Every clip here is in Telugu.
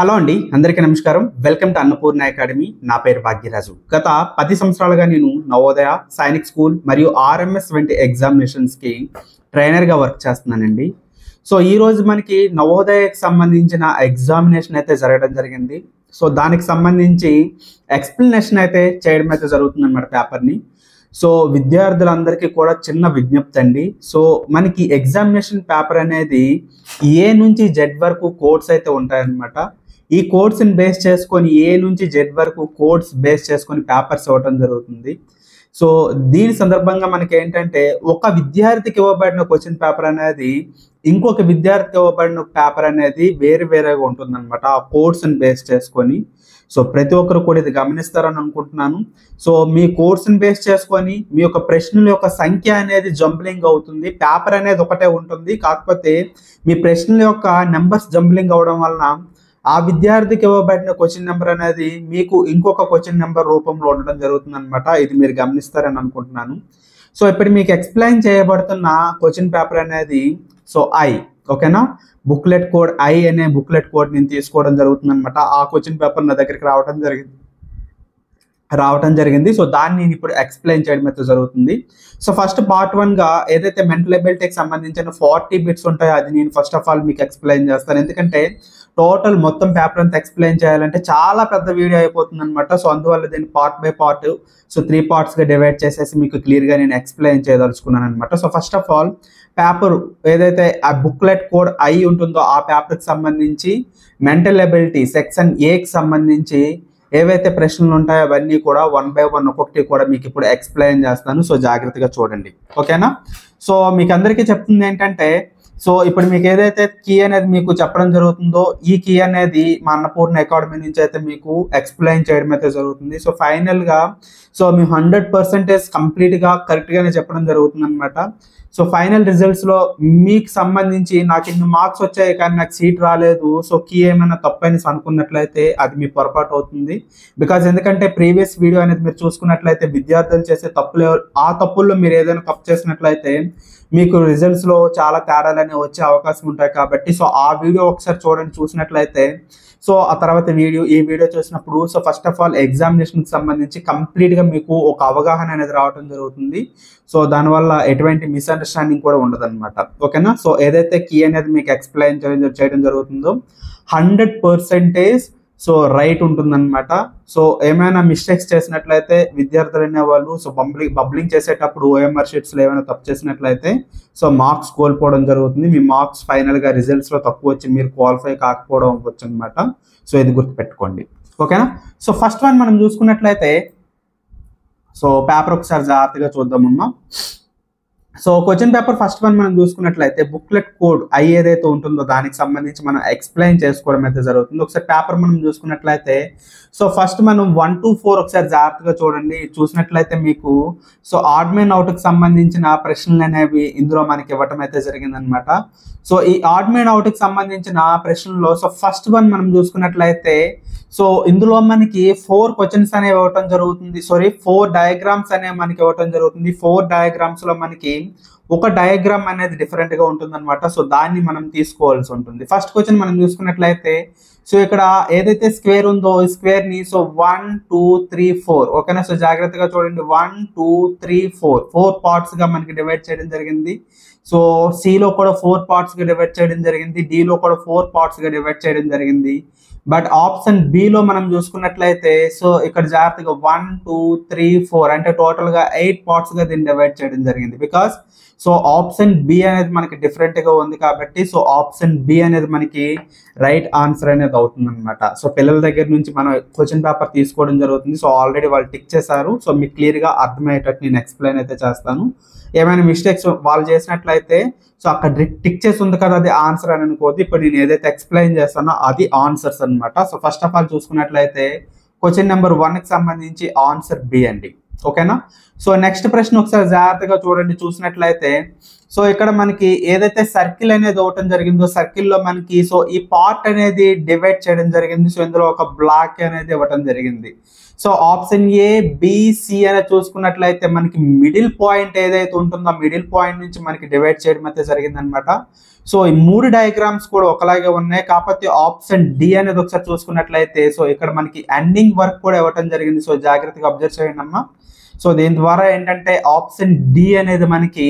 హలో అండి, అందరికీ నమస్కారం. Welcome to Annapurna academy. నా పేరు భాగ్యరాజు. గత 10 సంవత్సరాలుగా నేను నవోదయ, సైనిక్ స్కూల్ మరియు ఆర్ఎంఎస్ వంటి ఎగ్జామినేషన్స్కి ట్రైనర్గా వర్క్ చేస్తున్నానండి. సో ఈరోజు మనకి నవోదయకి సంబంధించిన ఎగ్జామినేషన్ అయితే జరగడం జరిగింది. సో దానికి సంబంధించి ఎక్స్ప్లెనేషన్ అయితే చేయడం అయితే జరుగుతుంది అన్నమాట పేపర్ని. సో విద్యార్థులందరికీ కూడా చిన్న విజ్ఞప్తి అండి. సో మనకి ఎగ్జామినేషన్ పేపర్ అనేది ఏ నుంచి జెడ్ వరకు కోడ్స్ అయితే ఉంటాయన్నమాట. ఈ కోడ్స్ని బేస్ చేసుకొని ఏ నుంచి జెడ్ వరకు కోడ్స్ బేస్ చేసుకొని పేపర్స్ ఇవ్వడం జరుగుతుంది. సో దీని సందర్భంగా మనకి ఏంటంటే ఒక విద్యార్థికి ఇవ్వబడిన క్వశ్చన్ పేపర్ అనేది ఇంకొక విద్యార్థికి ఇవ్వబడిన పేపర్ అనేది వేరుగా ఉంటుందన్నమాట, ఆ కోడ్స్ని బేస్ చేసుకొని. సో ప్రతి ఒక్కరు కూడా ఇది గమనిస్తారని అనుకుంటున్నాను. సో మీ కోర్సుని బేస్ చేసుకొని మీ యొక్క ప్రశ్నల యొక్క సంఖ్య అనేది జంబ్లింగ్ అవుతుంది. పేపర్ అనేది ఒకటే ఉంటుంది, కాకపోతే మీ ప్రశ్నల యొక్క నెంబర్స్ జంబ్లింగ్ అవడం వలన ఆ విద్యార్థికి ఇవ్వబడిన క్వశ్చన్ నెంబర్ అనేది మీకు ఇంకొక క్వశ్చన్ నెంబర్ రూపంలో ఉండడం జరుగుతుంది అనమాట. ఇది మీరు గమనిస్తారని అనుకుంటున్నాను. సో ఇప్పుడు మీకు ఎక్స్ప్లెయిన్ చేయబడుతున్న క్వశ్చన్ పేపర్ అనేది సో ఓకేనా, బుక్లెట్ కోడ్ అనే బుక్లెట్ కోడ్ నేను తీసుకోవడం జరుగుతుంది అనమాట. ఆ క్వశ్చన్ పేపర్ నా దగ్గరికి రావడం జరిగింది. సో దాన్ని నేను ఇప్పుడు ఎక్స్ప్లెయిన్ చేయడం అయితే జరుగుతుంది. సో ఫస్ట్ పార్ట్ 1గా ఏదైతే మెంటల్ ఎబిలిటీకి సంబంధించిన 40 బిట్స్ ఉంటాయో అది నేను ఫస్ట్ ఆఫ్ ఆల్ మీకు ఎక్స్ప్లెయిన్ చేస్తాను. ఎందుకంటే టోటల్ మొత్తం పేపర్ అంతా ఎక్స్ప్లెయిన్ చేయాలంటే చాలా పెద్ద వీడియో అయిపోతుంది అనమాట. సో అందువల్ల దీన్ని పార్ట్ బై పార్ట్ సో 3 పార్ట్స్గా డివైడ్ చేసేసి మీకు క్లియర్గా నేను ఎక్స్ప్లెయిన్ చేయదలుచుకున్నాను అనమాట. So first of all paper ఏదైతే ఆ బుక్లెట్ కోడ్ ఉంటుందో ఆ పేపర్కి సంబంధించి మెంటల్ ఎబిలిటీ సెక్షన్ ఏకి సంబంధించి ఏవైతే ప్రశ్నలు ఉంటాయో అవన్నీ కూడా 1 బై 1 ఒక్కొక్కటి కూడా మీకు ఇప్పుడు ఎక్స్ప్లెయిన్ చేస్తాను. సో జాగ్రత్తగా చూడండి, ఓకేనా. సో మీకు అందరికీ చెప్తుంది ఏంటంటే సో ఇప్పుడు మీకు ఏదైతే కీ అనేది మీకు చెప్పడం జరుగుతుందో ఈ కీ అనేది మా అన్నపూర్ణ అకాడమీ నుంచి అయితే మీకు ఎక్స్ప్లెయిన్ చేయడం అయితే జరుగుతుంది. సో ఫైనల్గా సో మీ 100% కంప్లీట్గా కరెక్ట్గానే చెప్పడం జరుగుతుంది అనమాట. సో ఫైనల్ రిజల్ట్స్లో మీకు సంబంధించి నాకు ఇన్ని మార్క్స్ వచ్చాయి కానీ నాకు సీట్ రాలేదు, సో కీ ఏమైనా తప్పని అనుకున్నట్లయితే అది మీ పొరపాటు అవుతుంది. బికాజ్ ఎందుకంటే ప్రీవియస్ వీడియో అనేది మీరు చూసుకున్నట్లయితే విద్యార్థులు చేసే తప్పులు, ఆ తప్పుల్లో మీరు ఏదైనా తప్పు చేసినట్లయితే మీకు రిజల్ట్స్లో చాలా తేడాలు అనేవి వచ్చే అవకాశం ఉంటాయి. కాబట్టి సో ఆ వీడియో ఒకసారి చూడండి, చూసినట్లయితే సో ఆ తర్వాత ఈ వీడియో చూసినప్పుడు సో ఫస్ట్ ఆఫ్ ఆల్ ఎగ్జామినేషన్కి సంబంధించి కంప్లీట్గా మీకు ఒక అవగాహన అనేది రావడం జరుగుతుంది. సో దానివల్ల ఎటువంటి మిస్అండర్స్టాండింగ్ కూడా ఉండదన్నమాట, ఓకేనా. సో ఏదైతే కీ అనేది మీకు ఎక్స్ప్లెయిన్ చేయడం జరుగుతుందో 100% సో రైట్ ఉంటుందన్నమాట. సో ఏమైనా మిస్టేక్స్ చేసినట్లయితే విద్యార్థులు అనేవాళ్ళు సో బబ్లింగ్ చేసేటప్పుడు ఓఎంఆర్ షీట్స్లో ఏమైనా తప్పు చేసినట్లయితే సో మార్క్స్ కోల్పోవడం జరుగుతుంది. మీ మార్క్స్ ఫైనల్గా రిజల్ట్స్లో తక్కువ వచ్చి మీరు క్వాలిఫై కాకపోవడం అవ్వచ్చు అనమాట. సో ఇది గుర్తుపెట్టుకోండి, ఓకేనా. సో ఫస్ట్ వన్ మనం చూసుకున్నట్లయితే సో పేపర్ ఒకసారి జాగ్రత్తగా చూద్దామమ్మా. So question paper first one మనం చూసుకున్నట్లయితే బుక్లెట్ కోడ్ ఏదైతే ఉంటుందో దానికి సంబంధించి మనం ఎక్స్ప్లెయిన్ చేసుకోవడం అయితే జరుగుతుంది. ఒకసారి పేపర్ మనం చూసుకున్నట్లయితే సో ఫస్ట్ మనం 1 to 4 ఒకసారి జాగ్రత్తగా చూడండి. చూసినట్లయితే మీకు సో ఆడ్ మెన్ అవుట్కి సంబంధించిన ప్రశ్నలు అనేవి ఇందులో మనకి ఇవ్వటం అయితే జరిగిందనమాట. సో ఈ ఆడ్ మెన్ అవుట్కి సంబంధించిన ప్రశ్నల్లో సో ఫస్ట్ వన్ మనం చూసుకున్నట్లయితే సో ఇందులో మనకి 4 క్వశ్చన్స్ అనేవి ఇవ్వటం జరుగుతుంది. 4 డయాగ్రామ్స్ అనేవి మనకి ఇవ్వటం జరుగుతుంది. 4 డయాగ్రామ్స్లో మనకి ఒక డయాగ్రామ్ అనేది డిఫరెంట్గా ఉంటుందన్నమాట. సో దాన్ని మనం తీసుకోవాల్సి ఉంటుంది. ఫస్ట్ క్వశ్చన్ మనం చూసుకున్నట్లయితే సో ఇక్కడ ఏదైతే స్క్వేర్ ఉందో ఈ స్క్వేర్ని సో 1 2 3 4 ఓకేనా. సో జాగ్రత్తగా చూడండి, 1 2 3 4 పార్ట్స్గా మనకి డివైడ్ చేయడం జరిగింది. సో సిలో కూడా 4 పార్ట్స్గా డివైడ్ చేయడం జరిగింది, డిలో కూడా 4 పార్ట్స్గా డివైడ్ చేయడం జరిగింది. బట్ ఆప్షన్ బిలో మనం చూసుకున్నట్లయితే సో ఇక్కడ జాగ్రత్తగా 1 2 3 4 అంటే టోటల్గా 8 పార్ట్స్గా దీన్ని డివైడ్ చేయడం జరిగింది. బికాస్ సో ఆప్షన్ బి అనేది మనకి డిఫరెంట్గా ఉంది కాబట్టి సో ఆప్షన్ బి అనేది మనకి రైట్ ఆన్సర్ అనేది అవుతుంది అనమాట. సో పిల్లల దగ్గర నుంచి మనం క్వశ్చన్ పేపర్ తీసుకోవడం జరుగుతుంది. సో ఆల్రెడీ వాళ్ళు టిక్ చేశారు. సో మీకు క్లియర్గా అర్థమయ్యేటట్టు నేను ఎక్స్ప్లెయిన్ అయితే చేస్తాను. ఏమైనా మిస్టేక్స్ వాళ్ళు చేసినట్లయితే సో అక్కడ టిక్ చేసి ఉంది కదా అది ఆన్సర్ అని అనుకోవద్దు. ఇప్పుడు నేను ఏదైతే ఎక్స్ప్లెయిన్ చేస్తానో అది ఆన్సర్స్ అనమాట. సో ఫస్ట్ ఆఫ్ ఆల్ చూసుకున్నట్లయితే క్వశ్చన్ నెంబర్ 1కి సంబంధించి ఆన్సర్ బి అండి, ఓకేనా. సో నెక్స్ట్ ప్రశ్న ఒకసారి జాగ్రత్తగా చూడండి. చూసినట్లయితే సో ఇక్కడ మనకి ఏదైతే సర్కిల్ అనేది ఇవ్వటం జరిగిందో సర్కిల్లో మనకి సో ఈ పార్ట్ అనేది డివైడ్ చేయడం జరిగింది. సో ఇందులో ఒక బ్లాక్ అనేది ఇవ్వటం జరిగింది. సో ఆప్షన్ ఏ బిసి అనేది చూసుకున్నట్లయితే మనకి మిడిల్ పాయింట్ ఏదైతే ఉంటుందో ఆ మిడిల్ పాయింట్ నుంచి మనకి డివైడ్ చేయడం అయితే జరిగింది అనమాట. సో ఈ 3 డయాగ్రామ్స్ కూడా ఒకలాగే ఉన్నాయి. కాకపోతే ఆప్షన్ డి అనేది ఒకసారి చూసుకున్నట్లయితే సో ఇక్కడ మనకి ఎండింగ్ వర్క్ కూడా ఇవ్వటం జరిగింది. సో జాగ్రత్తగా అబ్జర్వ్ చేయండి అమ్మా. సో దీని ద్వారా ఏంటంటే ఆప్షన్ డి అనేది మనకి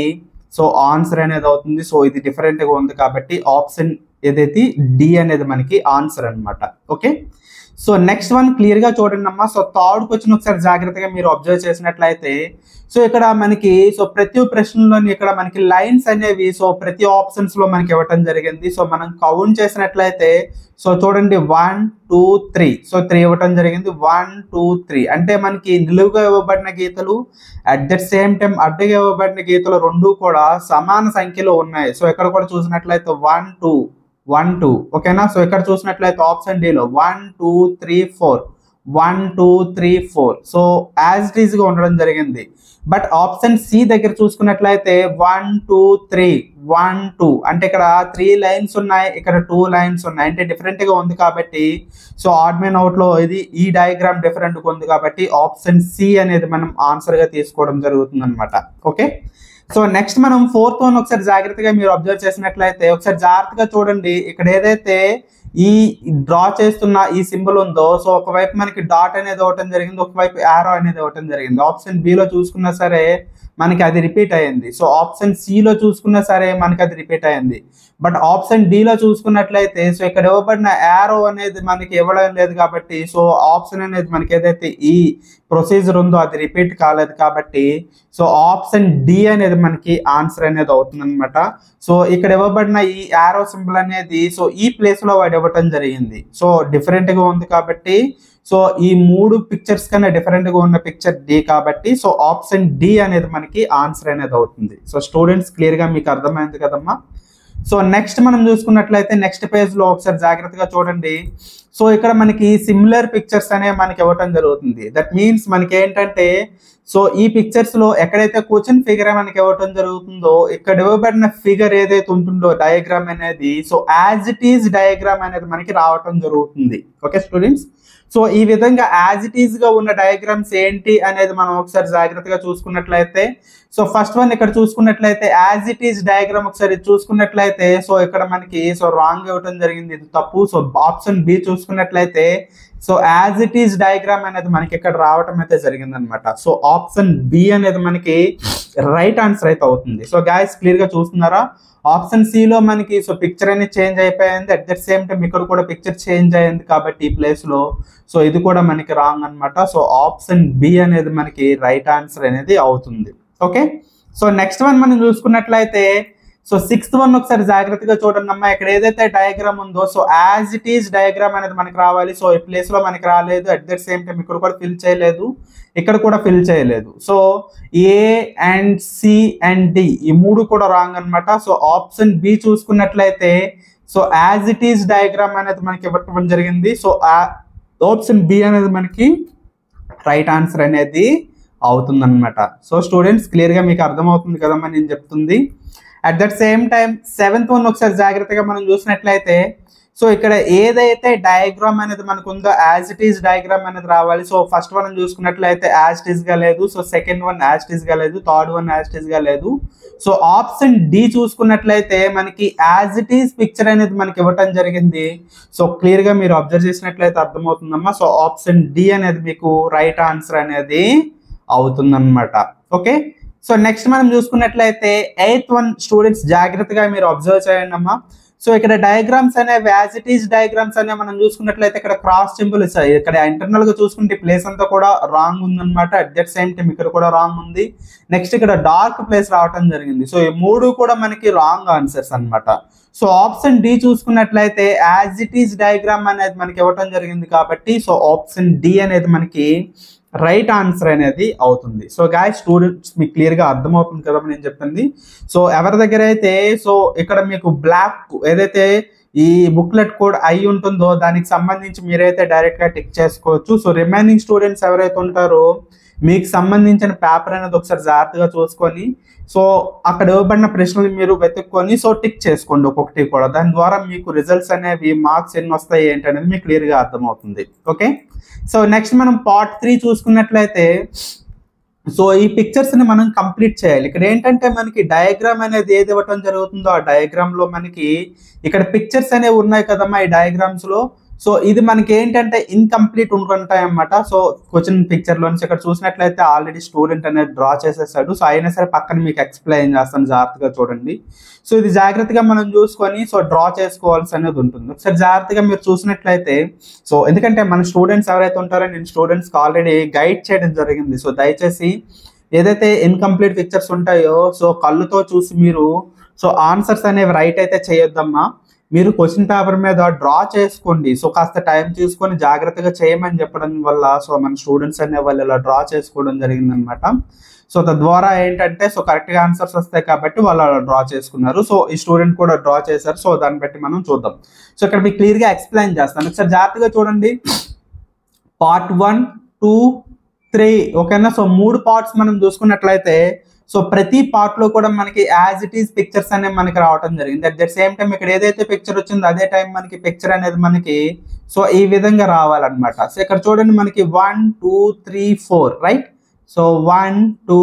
సో ఆన్సర్ అనేది అవుతుంది. సో ఇది డిఫరెంట్గా ఉంది కాబట్టి ఆప్షన్ ఏదైతే డి అనేది మనకి ఆన్సర్ అనమాట. ఓకే, సో నెక్స్ట్ వన్ క్లియర్గా చూడండి అమ్మా. సో థర్డ్ క్వశ్చన్ ఒకసారి జాగ్రత్తగా మీరు అబ్జర్వ్ చేసినట్లయితే సో ఇక్కడ మనకి సో ప్రతి ప్రశ్నలోని ఇక్కడ మనకి లైన్స్ అనేవి సో ప్రతి ఆప్షన్స్ లో మనకి ఇవ్వటం జరిగింది. సో మనం కౌంట్ చేసినట్లయితే సో చూడండి 1 2 3 సో 3 ఇవ్వటం జరిగింది. 1 2 3 అంటే మనకి నిలువుగా ఇవ్వబడిన గీతలు అట్ ద సేమ్ టైం అడ్డుగా ఇవ్వబడిన గీతలు రెండు కూడా సమాన సంఖ్యలో ఉన్నాయి. సో ఇక్కడ కూడా చూసినట్లయితే 1 2 1 2 ఓకేనా. సో ఇక్కడ చూసినట్లయితే ఆప్షన్ డిలో 1 2 3 4 1 2 3 4 సో యాజ్ ఇట్ ఈజ్ గా ఉండడం జరిగింది. బట్ ఆప్షన్ సి దగ్గర చూసుకున్నట్లయితే 1 2 3 1 2 అంటే ఇక్కడ 3 లైన్స్ ఉన్నాయి, ఇక్కడ 2 లైన్స్ ఉన్నాయి, అంటే డిఫరెంట్ గా ఉంది కాబట్టి సో ఆడ్ మెన్ అవుట్ లో ఇది ఈ డయాగ్రామ్ డిఫరెంట్ గా ఉంది కాబట్టి ఆప్షన్ సి అనేది మనం ఆన్సర్ గా తీసుకోవడం జరుగుతుంది అనమాట. ఓకే, సో నెక్స్ట్ మనం ఫోర్త్ వన్ ఒకసారి జాగ్రత్తగా మీరు అబ్జర్వ్ చేసినట్లయితే ఒకసారి జాగ్రత్తగా చూడండి. ఇక్కడ ఏదైతే ఈ డ్రా చేస్తున్న ఈ సింబల్ ఉందో సో ఒకవైపు మనకి డాట్ అనేది ఇవ్వటం జరిగింది, ఒకవైపు యారో అనేది ఇవ్వటం జరిగింది. ఆప్షన్ బిలో చూసుకున్నా సరే మనకి అది రిపీట్ అయ్యింది. సో ఆప్షన్ సిలో చూసుకున్నా సరే మనకి అది రిపీట్ అయ్యింది. బట్ ఆప్షన్ డిలో చూసుకున్నట్లయితే సో ఇక్కడ ఇవ్వబడిన యారో అనేది మనకి ఇవ్వడం లేదు కాబట్టి సో ఆప్షన్ అనేది మనకి ఏదైతే ఈ ప్రొసీజర్ ఉందో అది రిపీట్ కాలేదు కాబట్టి సో ఆప్షన్ డి అనేది మనకి ఆన్సర్ అనేది అవుతుంది అనమాట. సో ఇక్కడ ఇవ్వబడిన ఈ యారో సింబల్ అనేది సో ఈ ప్లేస్ లో వాడు ఇవ్వటం జరిగింది. సో డిఫరెంట్ గా ఉంది కాబట్టి సో ఈ 3 పిక్చర్స్ కన్నా డిఫరెంట్ గా ఉన్న పిక్చర్ డి కాబట్టి సో ఆప్షన్ డి అనేది మనకి ఆన్సర్ అనేది అవుతుంది. సో స్టూడెంట్స్ క్లియర్ గా మీకు అర్థమైంది కదమ్మా. సో నెక్స్ట్ మనం చూసుకున్నట్లయితే నెక్స్ట్ పేజ్ లో ఒకసారి జాగ్రత్తగా చూడండి. సో ఇక్కడ మనకి సిమిలర్ పిక్చర్స్ అనేవి మనకి ఇవ్వటం జరుగుతుంది. దట్ మీన్స్ మనకి ఏంటంటే సో ఈ పిక్చర్స్ లో ఎక్కడైతే క్వశ్చన్ ఫిగర్ మనకి ఇవ్వటం జరుగుతుందో ఇక్కడ ఇవ్వబడిన ఫిగర్ ఏదైతే ఉంటుందో డయాగ్రామ్ అనేది so as it is diagram అనేది మనకి రావటం జరుగుతుంది. ఓకే స్టూడెంట్స్, సో ఈ విధంగా యాజ్ ఇట్ ఈజ్ గా ఉన్న డయాగ్రామ్స్ ఏంటి అనేది మనం ఒకసారి జాగ్రత్తగా చూసుకున్నట్లయితే సో ఫస్ట్ వన్ ఇక్కడ చూసుకున్నట్లయితే యాజ్ ఇట్ ఈజ్ డయాగ్రామ్ ఒకసారి చూసుకున్నట్లయితే సో ఇక్కడ మనకి సో రాంగ్ ఇవ్వటం జరిగింది, ఇది తప్పు. సో ఆప్షన్ బి చూసుకున్నట్లయితే so as it is diagram అనేది మనకి ఇక్కడ రావటం అయితే జరిగింది అనమాట. సో ఆప్షన్ బి అనేది మనకి రైట్ ఆన్సర్ అయితే అవుతుంది. సో గైస్ క్లియర్ గా చూస్తున్నారా, ఆప్షన్ సి లో మనకి సో పిక్చర్ అనేది చేంజ్ అయిపోయింది, అట్ ద సేమ్ టైం ఇక్కడ కూడా పిక్చర్ చేంజ్ అయ్యింది కాబట్టి ఈ ప్లేస్ లో సో ఇది కూడా మనకి రాంగ్ అనమాట. సో ఆప్షన్ బి అనేది మనకి రైట్ ఆన్సర్ అనేది అవుతుంది. ఓకే, సో నెక్స్ట్ వన్ మనం చూసుకున్నట్లయితే సో సిక్స్త్ వన్ ఒకసారి జాగ్రత్తగా చూడండి అమ్మా. ఇక్కడ ఏదైతే డయాగ్రామ్ ఉందో so as it is diagram అనేది మనకి రావాలి. సో ఈ ప్లేస్ లో మనకి రాలేదు, అట్ ద సేమ్ టైం ఇక్కడ కూడా ఫిల్ చేయలేదు, ఇక్కడ కూడా ఫిల్ చేయలేదు. So A and C and D ఈ 3 కూడా రాంగ్ అనమాట. సో ఆప్షన్ బి చూసుకున్నట్లయితే so as it is diagram అనేది మనకి ఇవ్వటం జరిగింది. సో ఆప్షన్ బి అనేది మనకి రైట్ ఆన్సర్ అనేది అవుతుంది అనమాట. సో స్టూడెంట్స్ క్లియర్ గా మీకు అర్థమవుతుంది కదమ్మా నేను చెప్తుంది. At that same time seventh one ఒకసారి జాగ్రత్తగా మనం చూసినట్లయితే సో ఇక్కడ ఏదైతే డయాగ్రామ్ అనేది మనకు ఉందో యాజ్ ఇట్ ఈజ్ డయాగ్రామ్ అనేది రావాలి. సో ఫస్ట్ వన్ చూసుకున్నట్లయితే యాజ్ ఇట్ ఈజ్ గా లేదు, so second one as it is గా లేదు, third one as it is గా లేదు. సో ఆప్షన్ డి చూసుకున్నట్లయితే మనకి యాజ్ ఇట్ ఈజ్ పిక్చర్ అనేది మనకి ఇవ్వటం జరిగింది. సో క్లియర్ గా మీరు అబ్జర్వ్ చేసినట్లయితే అర్థమవుతుందమ్మా. సో ఆప్షన్ డి అనేది మీకు రైట్ ఆన్సర్ అనేది అవుతుందన్నమాట. ఓకే, సో నెక్స్ట్ మనం చూసుకున్నట్లయితే ఎయిత్ వన్ స్టూడెంట్స్ జాగ్రత్తగా మీరు అబ్జర్వ్ చేయండి అమ్మా. సో ఇక్కడ డయాగ్రామ్స్ అనేవి యాజ్ ఇట్ ఈజ్ డయాగ్రామ్స్ అనేవి మనం చూసుకున్నట్లయితే ఇక్కడ క్రాస్ సింబల్ ఇస్తాయి. ఇక్కడ ఇంటర్నల్ గా చూసుకుంటే ప్లేస్ అంతా కూడా రాంగ్ ఉందన్నమాట. అట్ దట్ సేమ్ టైం ఇక్కడ కూడా రాంగ్ ఉంది. నెక్స్ట్ ఇక్కడ డార్క్ ప్లేస్ రావటం జరిగింది. సో ఈ 3 కూడా మనకి రాంగ్ ఆన్సర్స్ అన్నమాట. సో ఆప్షన్ డి చూసుకున్నట్లయితే యాజ్ ఇట్ ఈజ్ డయాగ్రామ్ అనేది మనకి ఇవ్వటం జరిగింది కాబట్టి సో ఆప్షన్ డి అనేది మనకి రైట్ ఆన్సర్ అనేది అవుతుంది. సో గాయ్స్ స్టూడెంట్స్ మీకు క్లియర్ గా అర్థమవుతుంది కదా నేను చెప్పింది. సో ఎవరి దగ్గర అయితే సో ఇక్కడ మీకు బ్లాక్ ఏదైతే ఈ బుక్లెట్ కోడ్ అయి ఉంటుందో దానికి సంబంధించి మీరైతే డైరెక్ట్గా టిక్ చేసుకోవచ్చు. సో రిమైనింగ్ స్టూడెంట్స్ ఎవరైతే ఉంటారో మీకు సంబంధించిన పేపర్ అనేది ఒకసారి జాగ్రత్తగా చూసుకొని సో అక్కడ ఇవ్వబడిన ప్రశ్నలు మీరు వెతుక్కొని సో టిక్ చేసుకోండి ఒక్కొక్కటి కూడా. దాని ద్వారా మీకు రిజల్ట్స్ అనేవి మార్క్స్ ఎన్ని వస్తాయి ఏంటి అనేది మీకు క్లియర్గా అర్థమవుతుంది. ఓకే, సో నెక్స్ట్ మనం పార్ట్ 3 చూసుకున్నట్లయితే సో ఈ పిక్చర్స్ని మనం కంప్లీట్ చేయాలి. ఇక్కడ ఏంటంటే మనకి డయాగ్రామ్ అనేది ఏది ఇవ్వటం జరుగుతుందో ఆ డయాగ్రామ్లో మనకి ఇక్కడ పిక్చర్స్ అనేవి ఉన్నాయి కదమ్మా ఈ డయాగ్రామ్స్లో. సో ఇది మనకి ఏంటంటే ఇన్కంప్లీట్ ఉంటుంటాయి అన్నమాట. సో క్వశ్చన్ పిక్చర్లోంచి ఇక్కడ చూసినట్లయితే ఆల్రెడీ స్టూడెంట్ అనేది డ్రా చేసేసాడు. సో అయినా సరే పక్కన మీకు ఎక్స్ప్లెయిన్ చేస్తాను, జాగ్రత్తగా చూడండి. సో ఇది జాగ్రత్తగా మనం చూసుకొని సో డ్రా చేసుకోవాల్సి అనేది ఉంటుంది. ఒకసారి జాగ్రత్తగా మీరు చూసినట్లయితే సో ఎందుకంటే మన స్టూడెంట్స్ ఎవరైతే ఉంటారో నేను స్టూడెంట్స్కి ఆల్రెడీ గైడ్ చేయడం జరిగింది. సో దయచేసి ఏదైతే ఇన్కంప్లీట్ పిక్చర్స్ ఉంటాయో సో కళ్ళుతో చూసి మీరు సో ఆన్సర్స్ అనేవి రైట్ అయితే చేయొద్దమ్మా. మీరు క్వశ్చన్ పేపర్ మీద డ్రా చేసుకోండి. సో కాస్త టైం తీసుకొని జాగ్రత్తగా చేయమని చెప్పడం వల్ల సో మన స్టూడెంట్స్ అనే వాళ్ళు ఇలా డ్రా చేసుకోవడం జరిగిందనమాట. సో తద్వారా ఏంటంటే సో కరెక్ట్గా ఆన్సర్స్ వస్తాయి కాబట్టి వాళ్ళు అలా డ్రా చేసుకున్నారు. సో ఈ స్టూడెంట్ కూడా డ్రా చేశారు. సో దాన్ని బట్టి మనం చూద్దాం. సో ఇక్కడ మీకు క్లియర్గా ఎక్స్ప్లెయిన్ చేస్తాను, ఒకసారి జాగ్రత్తగా చూడండి. పార్ట్ 1, 2, 3 ఓకేనా. సో 3 పార్ట్స్ మనం చూసుకున్నట్లయితే సో ప్రతి పార్ట్ లో కూడా మనకి యాజ్ ఇట్ ఈస్ పిక్చర్స్ అనేవి మనకి రావడం జరిగింది. అట్ ద సేమ్ టైం ఇక్కడ ఏదైతే పిక్చర్ వచ్చిందో అదే టైం మనకి పిక్చర్ అనేది మనకి సో ఈ విధంగా రావాలన్నమాట. సో ఇక్కడ చూడండి మనకి 1, 2, 3, 4 right. So 1, 2,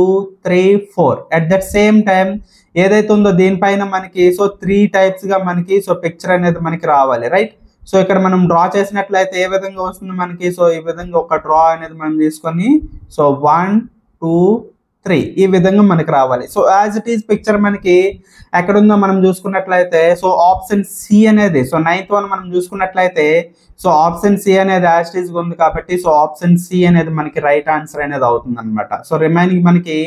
3, 4 at that same time ఏదైతే ఉందో దీనిపైన మనకి సో 3 టైప్స్ గా మనకి సో పిక్చర్ అనేది మనకి రావాలి రైట్. సో ఇక్కడ మనం డ్రా చేసినట్లయితే ఏ విధంగా వస్తుంది మనకి సో ఈ విధంగా ఒక డ్రా అనేది మనం తీసుకొని సో 1, 2, 3 ఈ విధంగా మనకి రావాలి. So as it is picture మనకి ఎక్కడుందో మనం చూసుకున్నట్లయితే సో ఆప్షన్ సి అనేది సో 9th వన్ మనం చూసుకున్నట్లయితే సో ఆప్షన్ సి అనేది యాజ్ ఇట్ ఈస్ ఉంది కాబట్టి సో ఆప్షన్ సి అనేది మనకి రైట్ ఆన్సర్ అనేది అవుతుంది అనమాట. సో రిమైనింగ్ మనకి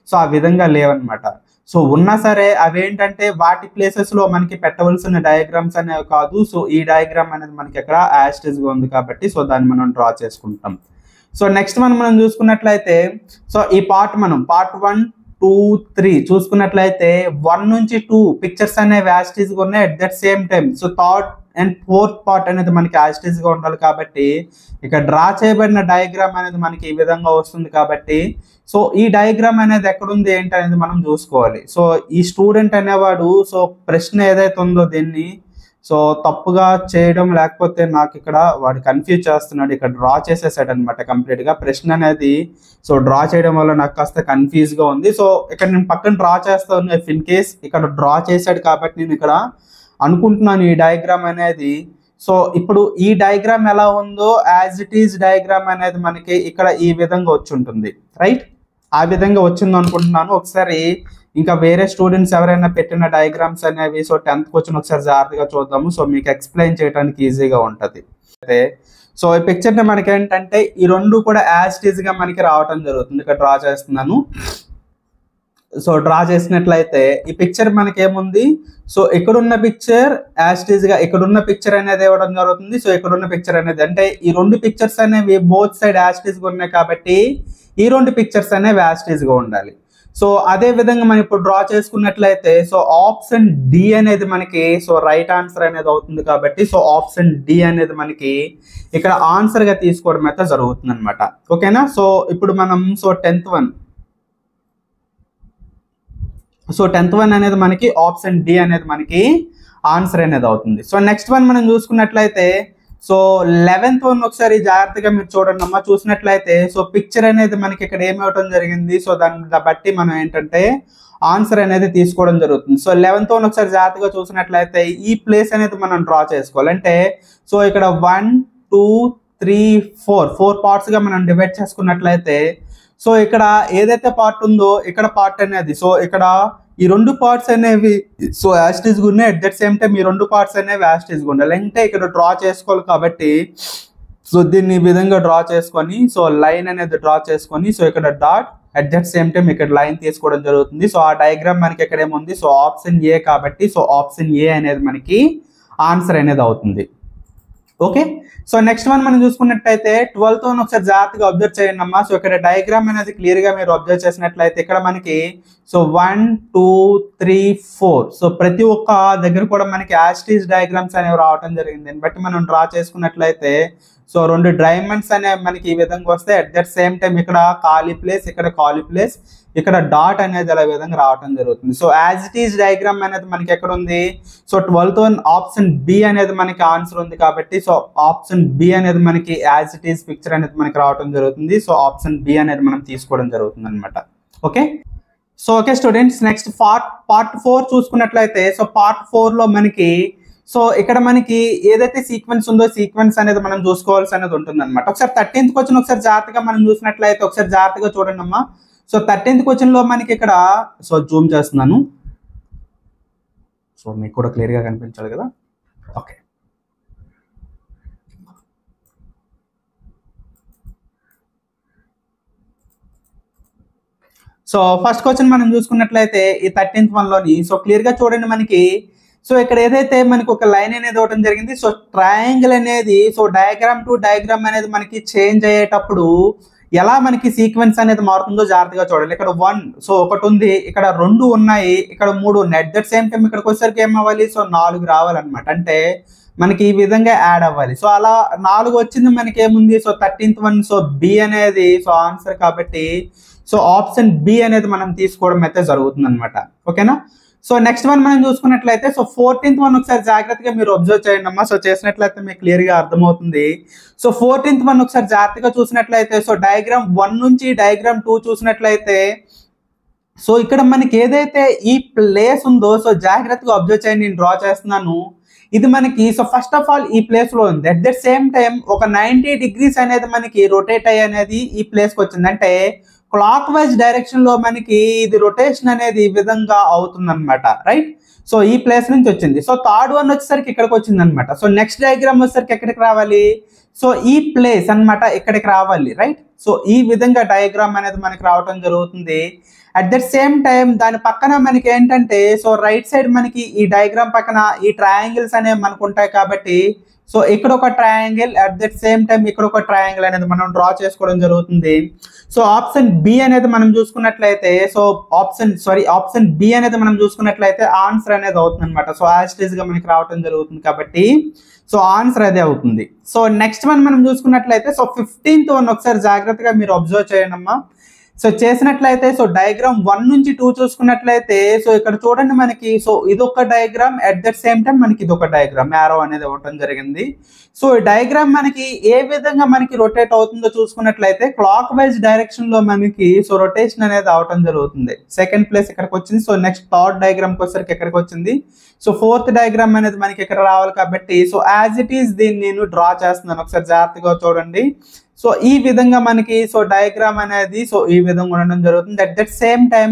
సో ఆ విధంగా లేవన్నమాట. సో ఉన్నా సరే అవేంటంటే వాటి ప్లేసెస్ లో మనకి పెట్టవలసిన డయాగ్రామ్స్ అనేవి కాదు. సో ఈ డయాగ్రామ్ అనేది మనకి ఇక్కడ యాజ్ ఇట్ ఈస్ గా ఉంది కాబట్టి సో దాన్ని మనం డ్రా చేసుకుంటాం. సో నెక్స్ట్ మనం చూసుకున్నట్లయితే సో ఈ పార్ట్ 1, 2, 3 చూసుకున్నట్లయితే 1 నుంచి 2 పిక్చర్స్ అనేవి యాజ్ ఇట్ ఈస్ గా ఉన్నాయి. At that same time so third and fourth part అనేది మనకి యాజ్ ఇట్ ఈస్ గా ఉండాలి కాబట్టి ఇక్కడ డ్రా చేయబడిన డయాగ్రామ్ అనేది మనకి ఈ విధంగా వస్తుంది కాబట్టి సో ఈ డయాగ్రామ్ అనేది ఎక్కడుంది ఏంటి అనేది మనం చూసుకోవాలి. సో ఈ స్టూడెంట్ అనేవాడు సో ప్రశ్న ఏదైతే ఉందో దీన్ని సో తప్పుగా చేయడం లేకపోతే నాకు ఇక్కడ వాడు కన్ఫ్యూజ్ చేస్తున్నాడు. ఇక్కడ డ్రా చేసేసాడు అనమాట కంప్లీట్ గా. ప్రశ్న అనేది సో డ్రా చేయడం వల్ల నాకు కాస్త కన్ఫ్యూజ్ గా ఉంది. సో ఇక్కడ నేను పక్కన డ్రా చేస్తాను. ఇఫ్ ఇన్ కేస్ ఇక్కడ డ్రా చేశాడు కాబట్టి నేను ఇక్కడ అనుకుంటున్నాను ఈ డయాగ్రామ్ అనేది సో ఇప్పుడు ఈ డయాగ్రామ్ ఎలా ఉందో యాజ్ ఇట్ ఈస్ డయాగ్రామ్ అనేది మనకి ఇక్కడ ఈ విధంగా వచ్చి ఉంటుంది రైట్. ఆ విధంగా వచ్చింది అనుకుంటున్నాను. ఒకసారి ఇంకా వేరే స్టూడెంట్స్ ఎవరైనా పెట్టిన డయాగ్రామ్స్ అనేవి సో 10th క్వశ్చన్ ఒకసారి జాగ్రత్తగా చూద్దాము. సో మీకు ఎక్స్ప్లెయిన్ చేయడానికి ఈజీగా ఉంటుంది. అయితే సో ఈ పిక్చర్ని మనకి ఏంటంటే ఈ రెండు కూడా యాజ్ ఇట్ ఈస్ గా మనకి రావటం జరుగుతుంది. ఇక్కడ డ్రా చేస్తున్నాను. సో డ్రా చేసినట్లయితే ఈ పిక్చర్ మనకి ఏముంది సో ఇక్కడున్న పిక్చర్ యాజ్ ఇట్ ఈస్ గా ఇక్కడున్న పిక్చర్ అనేది ఇవ్వడం జరుగుతుంది. సో ఇక్కడున్న పిక్చర్ అనేది అంటే ఈ రెండు పిక్చర్స్ అనేవి both side as it is గా ఉన్నాయి కాబట్టి ఈ రెండు పిక్చర్స్ అనేవి యాజ్ ఇట్ ఈస్ గా ఉండాలి. సో అదే విధంగా మనం ఇప్పుడు డ్రా చేసుకున్నట్లయితే సో ఆప్షన్ డి అనేది మనకి సో రైట్ ఆన్సర్ అనేది అవుతుంది కాబట్టి సో ఆప్షన్ డి అనేది మనకి ఇక్కడ ఆన్సర్ గా తీసుకోవడం అయితే జరుగుతుంది అనమాట. ఓకేనా. సో ఇప్పుడు మనం సో 10th వన్ అనేది మనకి ఆప్షన్ డి అనేది మనకి ఆన్సర్ అనేది అవుతుంది. సో నెక్స్ట్ వన్ మనం చూసుకున్నట్లయితే సో 11th వన్ ఒకసారి జాగ్రత్తగా మీరు చూడండి అమ్మా. చూసినట్లయితే సో పిక్చర్ అనేది మనకి ఇక్కడ ఏమి ఇవ్వడం జరిగింది సో దాన్ని బట్టి మనం ఏంటంటే ఆన్సర్ అనేది తీసుకోవడం జరుగుతుంది. సో 11th వన్ ఒకసారి జాగ్రత్తగా చూసినట్లయితే ఈ ప్లేస్ అనేది మనం డ్రా చేసుకోవాలి. అంటే సో ఇక్కడ 1, 2, 3, 4 పార్ట్స్ గా మనం డివైడ్ చేసుకున్నట్లయితే సో ఇక్కడ ఏదైతే పార్ట్ ఉందో ఇక్కడ పార్ట్ అనేది సో ఇక్కడ ఈ రెండు పార్ట్స్ అనేవి సో యాజ్ ఇట్ ఈస్ గా ఉన్నాయి. అట్ దట్ సేమ్ టైం ఈ రెండు పార్ట్స్ అనేవి యాజ్ ఇట్ ఈస్ గా ఉండాలి. అంటే ఇక్కడ డ్రా చేసుకోవాలి కాబట్టి సో దీన్ని ఈ విధంగా డ్రా చేసుకొని సో లైన్ అనేది డ్రా చేసుకొని సో ఇక్కడ dot at that same time ఇక్కడ లైన్ తీసుకోవడం జరుగుతుంది. సో ఆ డయాగ్రామ్ మనకి ఇక్కడ ఏముంది సో ఆప్షన్ ఏ కాబట్టి సో ఆప్షన్ ఏ అనేది మనకి ఆన్సర్ అనేది అవుతుంది. ఓకే. సో నెక్స్ట్ వన్ మనం చూసుకున్నట్లయితే 12th వన్ ఒకసారి జాగ్రత్తగా అబ్జర్వ్ చేయండి అమ్మా. సో ఇక్కడ డయాగ్రామ్ అనేది క్లియర్ గా మీరు అబ్జర్వ్ చేసినట్లయితే ఇక్కడ మనకి సో 1 2 3 4 సో ప్రతి ఒక్క దగ్గర కూడా మనకి యాస్టీస్ డయాగ్రామ్స్ అనేవి రావడం జరిగింది. దీన్ని బట్టి మనం డ్రా చేసుకున్నట్లయితే సో రెండు డైమండ్స్ అనేవి మనకి ఈ విధంగా వస్తాయి. అట్ దట్ సేమ్ టైం ఇక్కడ ఖాళీ ప్లేస్, ఇక్కడ ఖాళీ ప్లేస్, ఇక్కడ డాట్ అనేది అలా విధంగా రావడం జరుగుతుంది. So as it is diagram అనేది మనకి ఎక్కడ ఉంది? So 12th one option B అనేది మనకి ఆన్సర్ ఉంది కాబట్టి సో ఆప్షన్ బి అనేది మనకి యాజ్ ఇట్ ఈస్ పిక్చర్ అనేది మనకి రావడం జరుగుతుంది. సో ఆప్షన్ బి అనేది మనం తీసుకోవడం జరుగుతుంది అనమాట. Okay. So okay students, next part 4 చూసుకున్నట్లయితే సో పార్ట్ 4 లో మనకి సో ఇక్కడ మనకి ఏదైతే సీక్వెన్స్ ఉందో సీక్వెన్స్ అనేది మనం చూసుకోవాల్సి అనేది ఉంటుంది అనమాట. ఒకసారి 13th క్వశ్చన్ ఒకసారి జాగ్రత్తగా మనం చూసినట్లయితే ఒకసారి జాగ్రత్తగా చూడండి అమ్మా. సో 13th క్వశ్చన్ లో మనకి ఇక్కడ సో జూమ్ చేస్తున్నాను, సో మీకు కూడా క్లియర్ గా కనిపించాలి కదా. ఓకే. సో ఫస్ట్ క్వశ్చన్ మనం చూసుకున్నట్లయితే ఈ 13th వన్ లోని సో క్లియర్ గా చూడండి మనకి సో ఇక్కడ ఏదైతే మనకి ఒక లైన్ అనేది ఇవ్వడం జరిగింది. సో ట్రయాంగిల్ అనేది సో డయాగ్రామ్ టు డయాగ్రామ్ అనేది మనకి చేంజ్ అయ్యేటప్పుడు ఎలా మనకి సీక్వెన్స్ అనేది మారుతుందో జాగ్రత్తగా చూడాలి. ఇక్కడ 1 సో ఒకటి ఉంది, ఇక్కడ 2 ఉన్నాయి, ఇక్కడ 3 ఉన్నాయి. అట్ దట్ సేమ్ టైం ఇక్కడికి వచ్చేసరికి ఏం అవ్వాలి? సో 4 రావాలన్నమాట. అంటే మనకి ఈ విధంగా యాడ్ అవ్వాలి. సో అలా 4 వచ్చింది మనకి ఏముంది? So 13th one so B అనేది సో ఆన్సర్ కాబట్టి సో ఆప్షన్ బి అనేది మనం తీసుకోవడం అయితే జరుగుతుంది అనమాట. ఓకేనా. సో నెక్స్ట్ వన్ మనం చూసుకున్నట్లయితే సో 14th వన్ ఒకసారి జాగ్రత్తగా మీరు అబ్జర్వ్ చేయండి అమ్మా. సో చేసినట్లయితే మీకు క్లియర్ గా అర్థమవుతుంది. సో 14th వన్ ఒకసారి జాగ్రత్తగా చూసినట్లయితే సో డయాగ్రామ్ 1 నుంచి డయాగ్రామ్ 2 చూసినట్లయితే సో ఇక్కడ మనకి ఏదైతే ఈ ప్లేస్ ఉందో సో జాగ్రత్తగా అబ్జర్వ్ చేయండి, నేను డ్రా చేస్తున్నాను. ఇది మనకి సో ఫస్ట్ ఆఫ్ ఆల్ ఈ ప్లేస్ లో ఉంది. అట్ దట్ సేమ్ టైం ఒక 90 degrees అనేది మనకి రొటేట్ అయ్యి అనేది ఈ ప్లేస్ కి వచ్చింది. అంటే క్లాక్ వైజ్ డైరెక్షన్ లో మనకి ఇది రొటేషన్ అనేది ఈ విధంగా అవుతుంది అనమాట. రైట్. సో ఈ ప్లేస్ నుంచి వచ్చింది. సో థర్డ్ వన్ వచ్చేసరికి ఇక్కడికి వచ్చింది అనమాట. సో నెక్స్ట్ డయాగ్రామ్ వచ్చేసరికి ఎక్కడికి రావాలి? సో ఈ ప్లేస్ అన్నమాట ఇక్కడికి రావాలి. రైట్. సో ఈ విధంగా డయాగ్రామ్ అనేది మనకి రావడం జరుగుతుంది. అట్ దట్ సేమ్ టైం దాని పక్కన మనకి ఏంటంటే సో రైట్ సైడ్ మనకి ఈ డయాగ్రామ్ పక్కన ఈ ట్రయాంగిల్స్ అనేవి మనకు ఉంటాయి కాబట్టి సో ఇక్కడ ఒక triangle, at that same time ఇక్కడ ఒక ట్రయాంగిల్ అనేది మనం డ్రా చేసుకోవడం జరుగుతుంది. సో ఆప్షన్ బి అనేది మనం చూసుకున్నట్లయితే సో ఆప్షన్ బి అనేది మనం చూసుకున్నట్లయితే ఆన్సర్ అనేది అవుతుంది అనమాట. సో యాస్టేజ్ గా మనకి రావడం జరుగుతుంది కాబట్టి సో ఆన్సర్ అదే అవుతుంది. సో నెక్స్ట్ వన్ మనం చూసుకున్నట్లయితే సో 15th వన్ ఒకసారి జాగ్రత్తగా మీరు అబ్జర్వ్ చేయండి అమ్మా. సో చేసినట్లయితే సో డయాగ్రామ్ 1 నుంచి 2 చూసుకున్నట్లయితే సో ఇక్కడ చూడండి మనకి సో ఇదొక diagram, at that same time మనకి ఇదొక డయాగ్రామ్ యారో అనేది ఇవ్వడం జరిగింది. సో ఈ డయాగ్రామ్ మనకి ఏ విధంగా మనకి రొటేట్ అవుతుందో చూసుకున్నట్లయితే క్లాక్ వైజ్ డైరెక్షన్ లో మనకి సో రొటేషన్ అనేది అవటం జరుగుతుంది. సెకండ్ ప్లేస్ ఇక్కడికి వచ్చింది. సో నెక్స్ట్ థర్డ్ డయాగ్రామ్ కి వచ్చేసరికి ఎక్కడికి వచ్చింది? సో ఫోర్త్ డయాగ్రామ్ అనేది మనకి ఇక్కడ రావాలి కాబట్టి సో యాజ్ ఇట్ ఈస్ దీన్ని నేను డ్రా చేస్తున్నాను. ఒకసారి జాగ్రత్తగా చూడండి. సో ఈ విధంగా మనకి సో డయాగ్రామ్ అనేది సో ఈ విధంగా ఉండడం జరుగుతుంది. అట్ దట్ సేమ్ టైం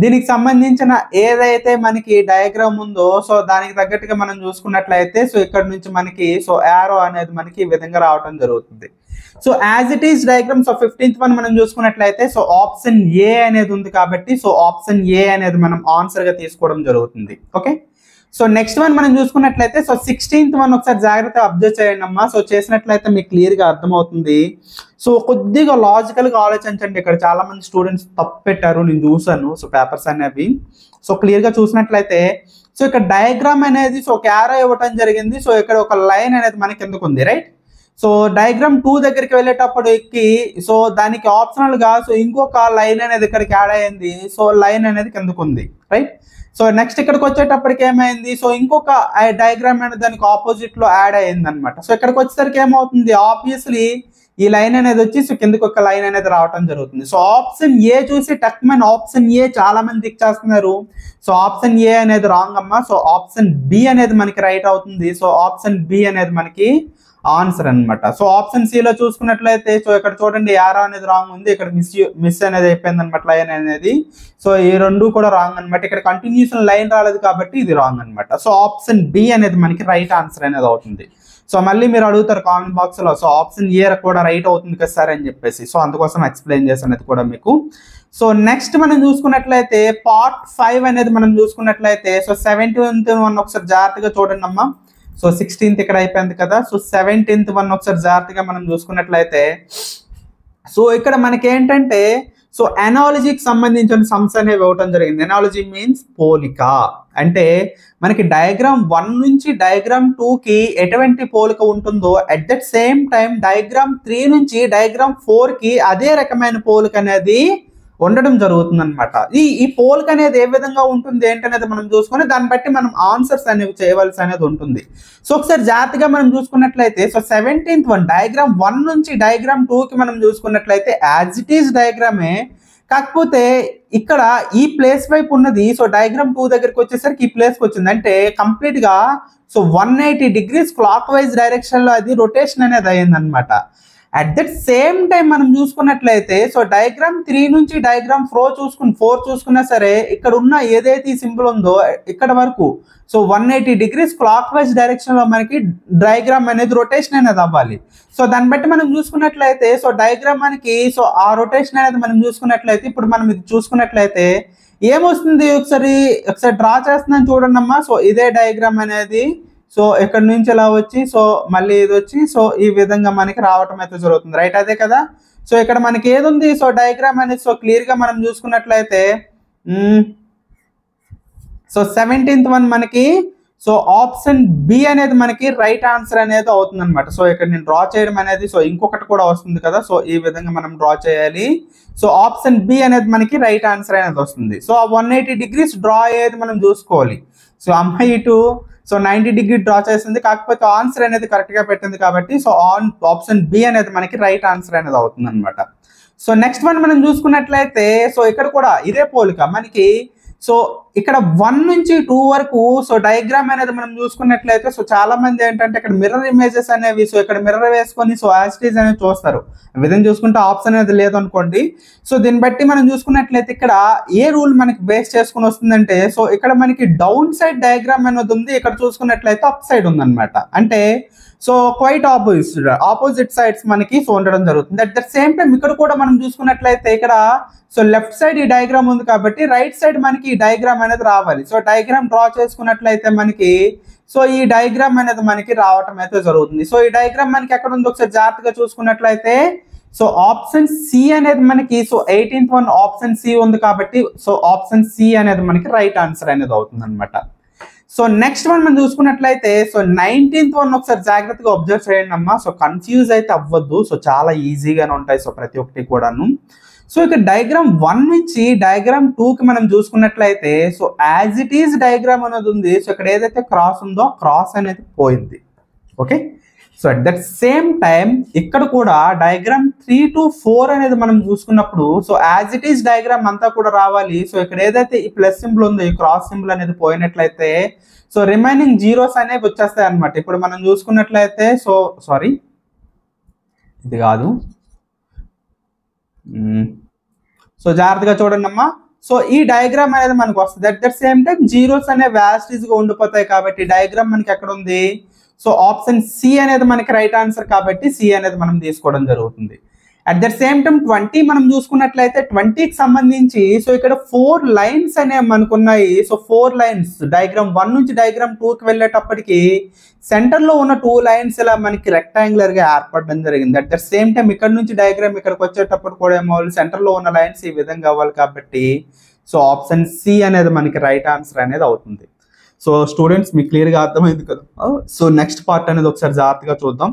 దీనికి సంబంధించిన ఏదైతే మనకి డయాగ్రామ్ ఉందో సో దానికి తగ్గట్టుగా మనం చూసుకున్నట్లయితే సో ఇక్కడ నుంచి మనకి సో యారో అనేది మనకి ఈ విధంగా రావడం జరుగుతుంది. So as it is diagram so 15th one మనం చూసుకున్నట్లయితే సో ఆప్షన్ ఏ అనేది ఉంది కాబట్టి సో ఆప్షన్ ఏ అనేది మనం ఆన్సర్ గా తీసుకోవడం జరుగుతుంది. ఓకే. సో నెక్స్ట్ వన్ మనం చూసుకున్నట్లయితే సో 16th వన్ ఒకసారి జాగ్రత్తగా అబ్జర్వ్ చేయండి అమ్మా. సో చేసినట్లయితే మీకు క్లియర్ గా అర్థమవుతుంది. సో కొద్దిగా లాజికల్ గా ఆలోచించండి. ఇక్కడ చాలా మంది స్టూడెంట్స్ తప్పు పెట్టారు, నేను చూసాను. సో పేపర్స్ అనేవి సో క్లియర్ గా చూసినట్లయితే సో ఇక్కడ డయాగ్రామ్ అనేది సో ఒక యారో ఇవ్వటం జరిగింది. సో ఇక్కడ ఒక లైన్ అనేది మనకి ఎందుకు ఉంది? రైట్. సో డయాగ్రామ్ 2 దగ్గరికి వెళ్ళేటప్పటికి సో దానికి ఆప్షనల్ గా సో ఇంకొక లైన్ అనేది ఇక్కడికి యాడ్ అయ్యింది. సో లైన్ అనేది కిందకు ఉంది. రైట్. సో నెక్స్ట్ ఇక్కడికి వచ్చేటప్పటికి ఏమైంది? సో ఇంకొక డయాగ్రామ్ అనేది దానికి ఆపోజిట్ లో యాడ్ అయ్యింది అనమాట. సో ఇక్కడికి వచ్చేసరికి ఏమవుతుంది? ఆబ్వియస్లీ ఈ లైన్ అనేది వచ్చి సో కిందకి ఒక లైన్ అనేది రావడం జరుగుతుంది. సో ఆప్షన్ ఏ చూసి టక్మన్ ఆప్షన్ ఏ చాలా మంది టిక్ చేస్తున్నారు. సో ఆప్షన్ ఏ అనేది రాంగ్ అమ్మా. సో ఆప్షన్ బి అనేది మనకి రైట్ అవుతుంది. సో ఆప్షన్ బి అనేది మనకి ఆన్సర్ అనమాట. సో ఆప్షన్ సి లో చూసుకున్నట్లయితే సో ఇక్కడ చూడండి యారో అనేది రాంగ్ ఉంది, ఇక్కడ మిస్ అనేది అయిపోయింది అనమాట లైన్ అనేది. సో ఈ రెండు కూడా రాంగ్ అనమాట. ఇక్కడ కంటిన్యూషన్ లైన్ రాలేదు కాబట్టి ఇది రాంగ్ అనమాట. సో ఆప్షన్ బి అనేది మనకి రైట్ ఆన్సర్ అనేది అవుతుంది. సో మళ్ళీ మీరు అడుగుతారు కామెంట్ బాక్స్ లో సో ఆప్షన్ ఏ కూడా రైట్ అవుతుంది కదా సార్ అని చెప్పేసి. సో అందుకోసం ఎక్స్ప్లెయిన్ చేసాను అది కూడా మీకు. సో నెక్స్ట్ మనం చూసుకున్నట్లయితే పార్ట్ 5 అనేది మనం చూసుకున్నట్లయితే సో 17th వన్ ఒకసారి జాగ్రత్తగా చూడండి అమ్మా. సో 16th ఇక్కడ అయిపోయింది కదా. సో 17th వన్ ఒకసారి జాగ్రత్తగా మనం చూసుకున్నట్లయితే సో ఇక్కడ మనకి ఏంటంటే సో ఎనాలజీకి సంబంధించిన సమ్స్ అనేవి ఇవ్వటం జరిగింది. ఎనాలజీ మీన్స్ పోలిక, అంటే మనకి డయాగ్రామ్ 1 నుంచి డయాగ్రామ్ 2కి ఎటువంటి పోలిక ఉంటుందో at that same time diagram 3 నుంచి డయాగ్రామ్ 4కి అదే రకమైన పోలిక అనేది ఉండడం జరుగుతుంది అనమాట. ఈ పోలిక అనేది ఏ విధంగా ఉంటుంది ఏంటనేది మనం చూసుకొని దాన్ని బట్టి మనం ఆన్సర్స్ అనేవి చేయవలసి అనేది ఉంటుంది. సో ఒకసారి జాగ్రత్తగా మనం చూసుకున్నట్లయితే సో 17th వన్ డయాగ్రామ్ 1 నుంచి డయాగ్రామ్ 2కి మనం చూసుకున్నట్లయితే యాజ్ ఇట్ ఈస్ డయాగ్రామే, కాకపోతే ఇక్కడ ఈ ప్లేస్ వైపు ఉన్నది సో డయాగ్రామ్ 2 దగ్గరికి వచ్చేసరికి ఈ ప్లేస్కి వచ్చింది. అంటే కంప్లీట్ గా so 180 degrees clock wise direction లో అది రొటేషన్ అనేది అయ్యింది అనమాట. అట్ దట్ సేమ్ టైం మనం చూసుకున్నట్లయితే సో డయాగ్రామ్ 3 నుంచి డయాగ్రామ్ 4 చూసుకున్నా సరే ఇక్కడ ఉన్న ఏదైతే ఈ సింబల్ ఉందో ఇక్కడ వరకు so 180 degrees clock wise direction లో మనకి డయాగ్రామ్ అనేది రొటేషన్ అనేది అవ్వాలి. సో దాన్ని బట్టి మనం చూసుకున్నట్లయితే సో డయాగ్రామ్ మనకి సో ఆ రొటేషన్ అనేది మనం చూసుకున్నట్లయితే ఇప్పుడు మనం ఇది చూసుకున్నట్లయితే ఏమొస్తుంది ఒకసారి డ్రా చేస్తున్నాను చూడండి అమ్మా. సో ఇదే డయాగ్రామ్ అనేది సో ఇక్కడ నుంచి ఇలా వచ్చి సో మళ్ళీ ఇది వచ్చి సో ఈ విధంగా మనకి రావటం అయితే జరుగుతుంది, రైట్? అదే కదా. సో ఇక్కడ మనకి ఏది ఉంది సో డయాగ్రామ్ అనేది సో క్లియర్ గా మనం చూసుకున్నట్లయితే సో 17th వన్ మనకి సో ఆప్షన్ బి అనేది మనకి రైట్ ఆన్సర్ అనేది అవుతుంది అనమాట. సో ఇక్కడ నేను డ్రా చేయడం అనేది సో ఇంకొకటి కూడా వస్తుంది కదా, సో ఈ విధంగా మనం డ్రా చేయాలి. సో ఆప్షన్ బి అనేది మనకి రైట్ ఆన్సర్ అనేది వస్తుంది. సో ఆ 180 degrees డ్రా అయ్యేది మనం చూసుకోవాలి. సో అమ్మాయి ఇటు సో 90 degree డ్రా చేసింది, కాకపోతే ఆన్సర్ అనేది కరెక్ట్ గా పెట్టింది కాబట్టి సో ఆప్షన్ బి అనేది మనకి రైట్ ఆన్సర్ అనేది అవుతుంది అనమాట. సో నెక్స్ట్ వన్ మనం చూసుకున్నట్లయితే సో ఇక్కడ కూడా ఇదే పోలిక మనకి సో ఇక్కడ 1 నుంచి 2 వరకు సో డయాగ్రామ్ అనేది మనం చూసుకున్నట్లయితే సో చాలా మంది ఏంటంటే ఇక్కడ మిర్రర్ ఇమేజెస్ అనేవి సో ఇక్కడ మిర్రర్ వేసుకొని సో యాస్టీజ్ అనేది చూస్తారు. విధంగా చూసుకుంటే ఆప్షన్ అనేది లేదనుకోండి. సో దీన్ని బట్టి మనం చూసుకున్నట్లయితే ఇక్కడ ఏ రూల్ మనకి బేస్ చేసుకుని వస్తుందంటే సో ఇక్కడ మనకి డౌన్ సైడ్ డయాగ్రామ్ అనేది ఉంది, ఇక్కడ చూసుకున్నట్లయితే అప్ సైడ్ ఉందన్నమాట. అంటే సో క్వైట్ ఆపోజిట్ సైడ్స్ మనకి సో ఉండడం జరుగుతుంది. అట్ ద సేమ్ టైం ఇక్కడ కూడా మనం చూసుకున్నట్లయితే ఇక్కడ సో లెఫ్ట్ సైడ్ ఈ డయాగ్రామ్ ఉంది కాబట్టి రైట్ సైడ్ మనకి ఈ డయాగ్రామ్ అనేది రావాలి. సో డయాగ్రామ్ డ్రా చేసుకున్నట్లయితే మనకి సో ఈ డయాగ్రామ్ అనేది మనకి రావటం అయితే జరుగుతుంది. సో ఈ డయాగ్రామ్ మనకి ఎక్కడ ఉంది ఒకసారి జాగ్రత్తగా చూసుకున్నట్లయితే సో ఆప్షన్ సి అనేది మనకి so 18th one option C ఉంది కాబట్టి సో ఆప్షన్ సి అనేది మనకి రైట్ ఆన్సర్ అనేది అవుతుంది అనమాట. సో నెక్స్ట్ వన్ మనం చూసుకున్నట్లయితే సో 19th వన్ ఒకసారి జాగ్రత్తగా అబ్జర్వ్ చేయండి అమ్మా. సో కన్ఫ్యూజ్ అయితే అవ్వద్దు, సో చాలా ఈజీగానే ఉంటాయి సో ప్రతి ఒక్కటి కూడాను. సో ఇక్కడ డయాగ్రామ్ 1 నుంచి డయాగ్రామ్ 2కి మనం చూసుకున్నట్లయితే so as it is diagram అనేది ఉంది. సో ఇక్కడ ఏదైతే క్రాస్ ఉందో క్రాస్ అనేది పోయింది, okay. So at that same time ఇక్కడ కూడా డయాగ్రామ్ 3 to 4 అనేది మనం చూసుకున్నప్పుడు so as it is diagram అంతా కూడా రావాలి. సో ఇక్కడ ఏదైతే ఈ ప్లస్ సింబల్ ఉందో ఈ క్రాస్ సింబల్ అనేది పోయినట్లయితే సో రిమైనింగ్ జీరోస్ అనేవి వచ్చేస్తాయి అనమాట. ఇప్పుడు మనం చూసుకున్నట్లయితే సో సారీ ఇది కాదు, సో జాగ్రత్తగా చూడండి అమ్మా. సో ఈ డయాగ్రామ్ అనేది మనకు వస్తుంది. At that same time zeros అనేవి యాస్టీజ్ గా ఉండిపోతాయి కాబట్టి డయాగ్రామ్ మనకి ఎక్కడ ఉంది సో ఆప్షన్ సి అనేది మనకి రైట్ ఆన్సర్ కాబట్టి సి అనేది మనం తీసుకోవడం జరుగుతుంది. అట్ దట్ సేమ్ టైం 20 మనం చూసుకున్నట్లయితే 20కి సంబంధించి సో ఇక్కడ 4 లైన్స్ అనేవి మనకు ఉన్నాయి. సో 4 లైన్స్ డయాగ్రామ్ 1 నుంచి డయాగ్రామ్ 2కి వెళ్ళేటప్పటికి సెంటర్ లో ఉన్న 2 లైన్స్ ఇలా మనకి రెక్టాంగులర్ గా ఏర్పడడం జరిగింది. అట్ దట్ సేమ్ టైం ఇక్కడ నుంచి డయాగ్రామ్ ఇక్కడికి వచ్చేటప్పుడు కూడా ఏమవ్వాలి, సెంటర్ లో ఉన్న లైన్స్ ఈ విధంగా అవ్వాలి కాబట్టి సో ఆప్షన్ సి అనేది మనకి రైట్ ఆన్సర్ అనేది అవుతుంది. సో స్టూడెంట్స్ మీకు క్లియర్గా అర్థమైంది కదా. సో నెక్స్ట్ పార్ట్ అనేది ఒకసారి జాగ్రత్తగా చూద్దాం.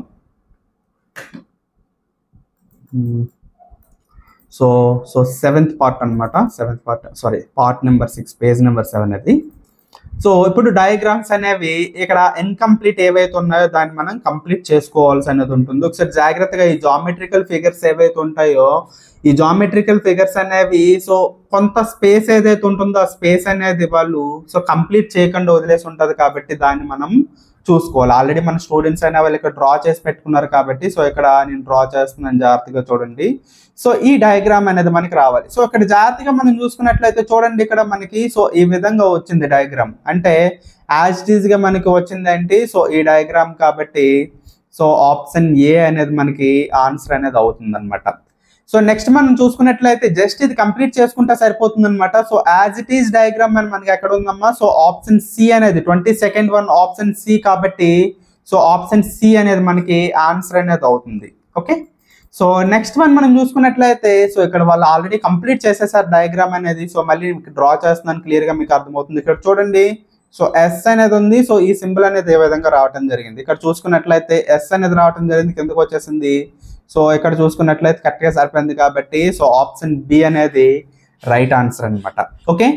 సో 7th పార్ట్ అనమాట, పార్ట్ నెంబర్ 6 పేజ్ నెంబర్ 7 అది. సో ఇప్పుడు డయాగ్రామ్స్ అనేవి ఇక్కడ ఇన్కంప్లీట్ ఏవైతే ఉన్నాయో దాన్ని మనం కంప్లీట్ చేసుకోవాల్సి అనేది ఉంటుంది. ఒకసారి జాగ్రత్తగా ఈ జామెట్రికల్ ఫిగర్స్ ఏవైతే ఉంటాయో ఈ జామెట్రికల్ ఫిగర్స్ అనేవి సో కొంత స్పేస్ ఏదైతే ఉంటుందో ఆ స్పేస్ అనేది వాళ్ళు సో కంప్లీట్ చేయకుండా వదిలేసి ఉంటుంది కాబట్టి దాన్ని మనం చూసుకోవాలి. ఆల్రెడీ మన స్టూడెంట్స్ అయినా వాళ్ళు ఇక్కడ డ్రా చేసి పెట్టుకున్నారు కాబట్టి సో ఇక్కడ నేను డ్రా చేస్తున్నాను, జాగ్రత్తగా చూడండి. సో ఈ డయాగ్రామ్ అనేది మనకి రావాలి. సో ఇక్కడ జాగ్రత్తగా మనం చూసుకున్నట్లయితే చూడండి ఇక్కడ మనకి సో ఈ విధంగా వచ్చింది డయాగ్రామ్. అంటే యాజ్ ఇట్ ఈజ్ గా మనకి వచ్చిందంటే సో ఈ డయాగ్రామ్ కాబట్టి సో ఆప్షన్ ఏ అనేది మనకి ఆన్సర్ అనేది అవుతుంది అనమాట. సో నెక్స్ట్ మనం చూసుకున్నట్లయితే జస్ట్ ఇది కంప్లీట్ చేసుకుంటే సరిపోతుంది అనమాట. So as it is diagram అని మనకి ఎక్కడ ఉందమ్మా, సో ఆప్షన్ సి అనేది 22nd వన్ ఆప్షన్ సి కాబట్టి సో ఆప్షన్ సి అనేది మనకి ఆన్సర్ అనేది అవుతుంది. ఓకే, సో నెక్స్ట్ వన్ మనం చూసుకున్నట్లయితే సో ఇక్కడ వాళ్ళు ఆల్రెడీ కంప్లీట్ చేసేసారు డయాగ్రామ్ అనేది. సో మళ్ళీ డ్రా చేస్తున్నాను, క్లియర్ గా మీకు అర్థమవుతుంది. ఇక్కడ చూడండి, సో ఎస్ అనేది ఉంది. సో ఈ సింబల్ అనేది ఏ విధంగా రావడం జరిగింది, ఇక్కడ చూసుకున్నట్లయితే ఎస్ అనేది రావడం జరిగింది, కిందకు వచ్చేసింది. సో ఇక్కడ చూసుకున్నట్లయితే కరెక్ట్ గా సరిపోయింది కాబట్టి సో ఆప్షన్ బి అనేది రైట్ ఆన్సర్ అనమాట. ఓకే,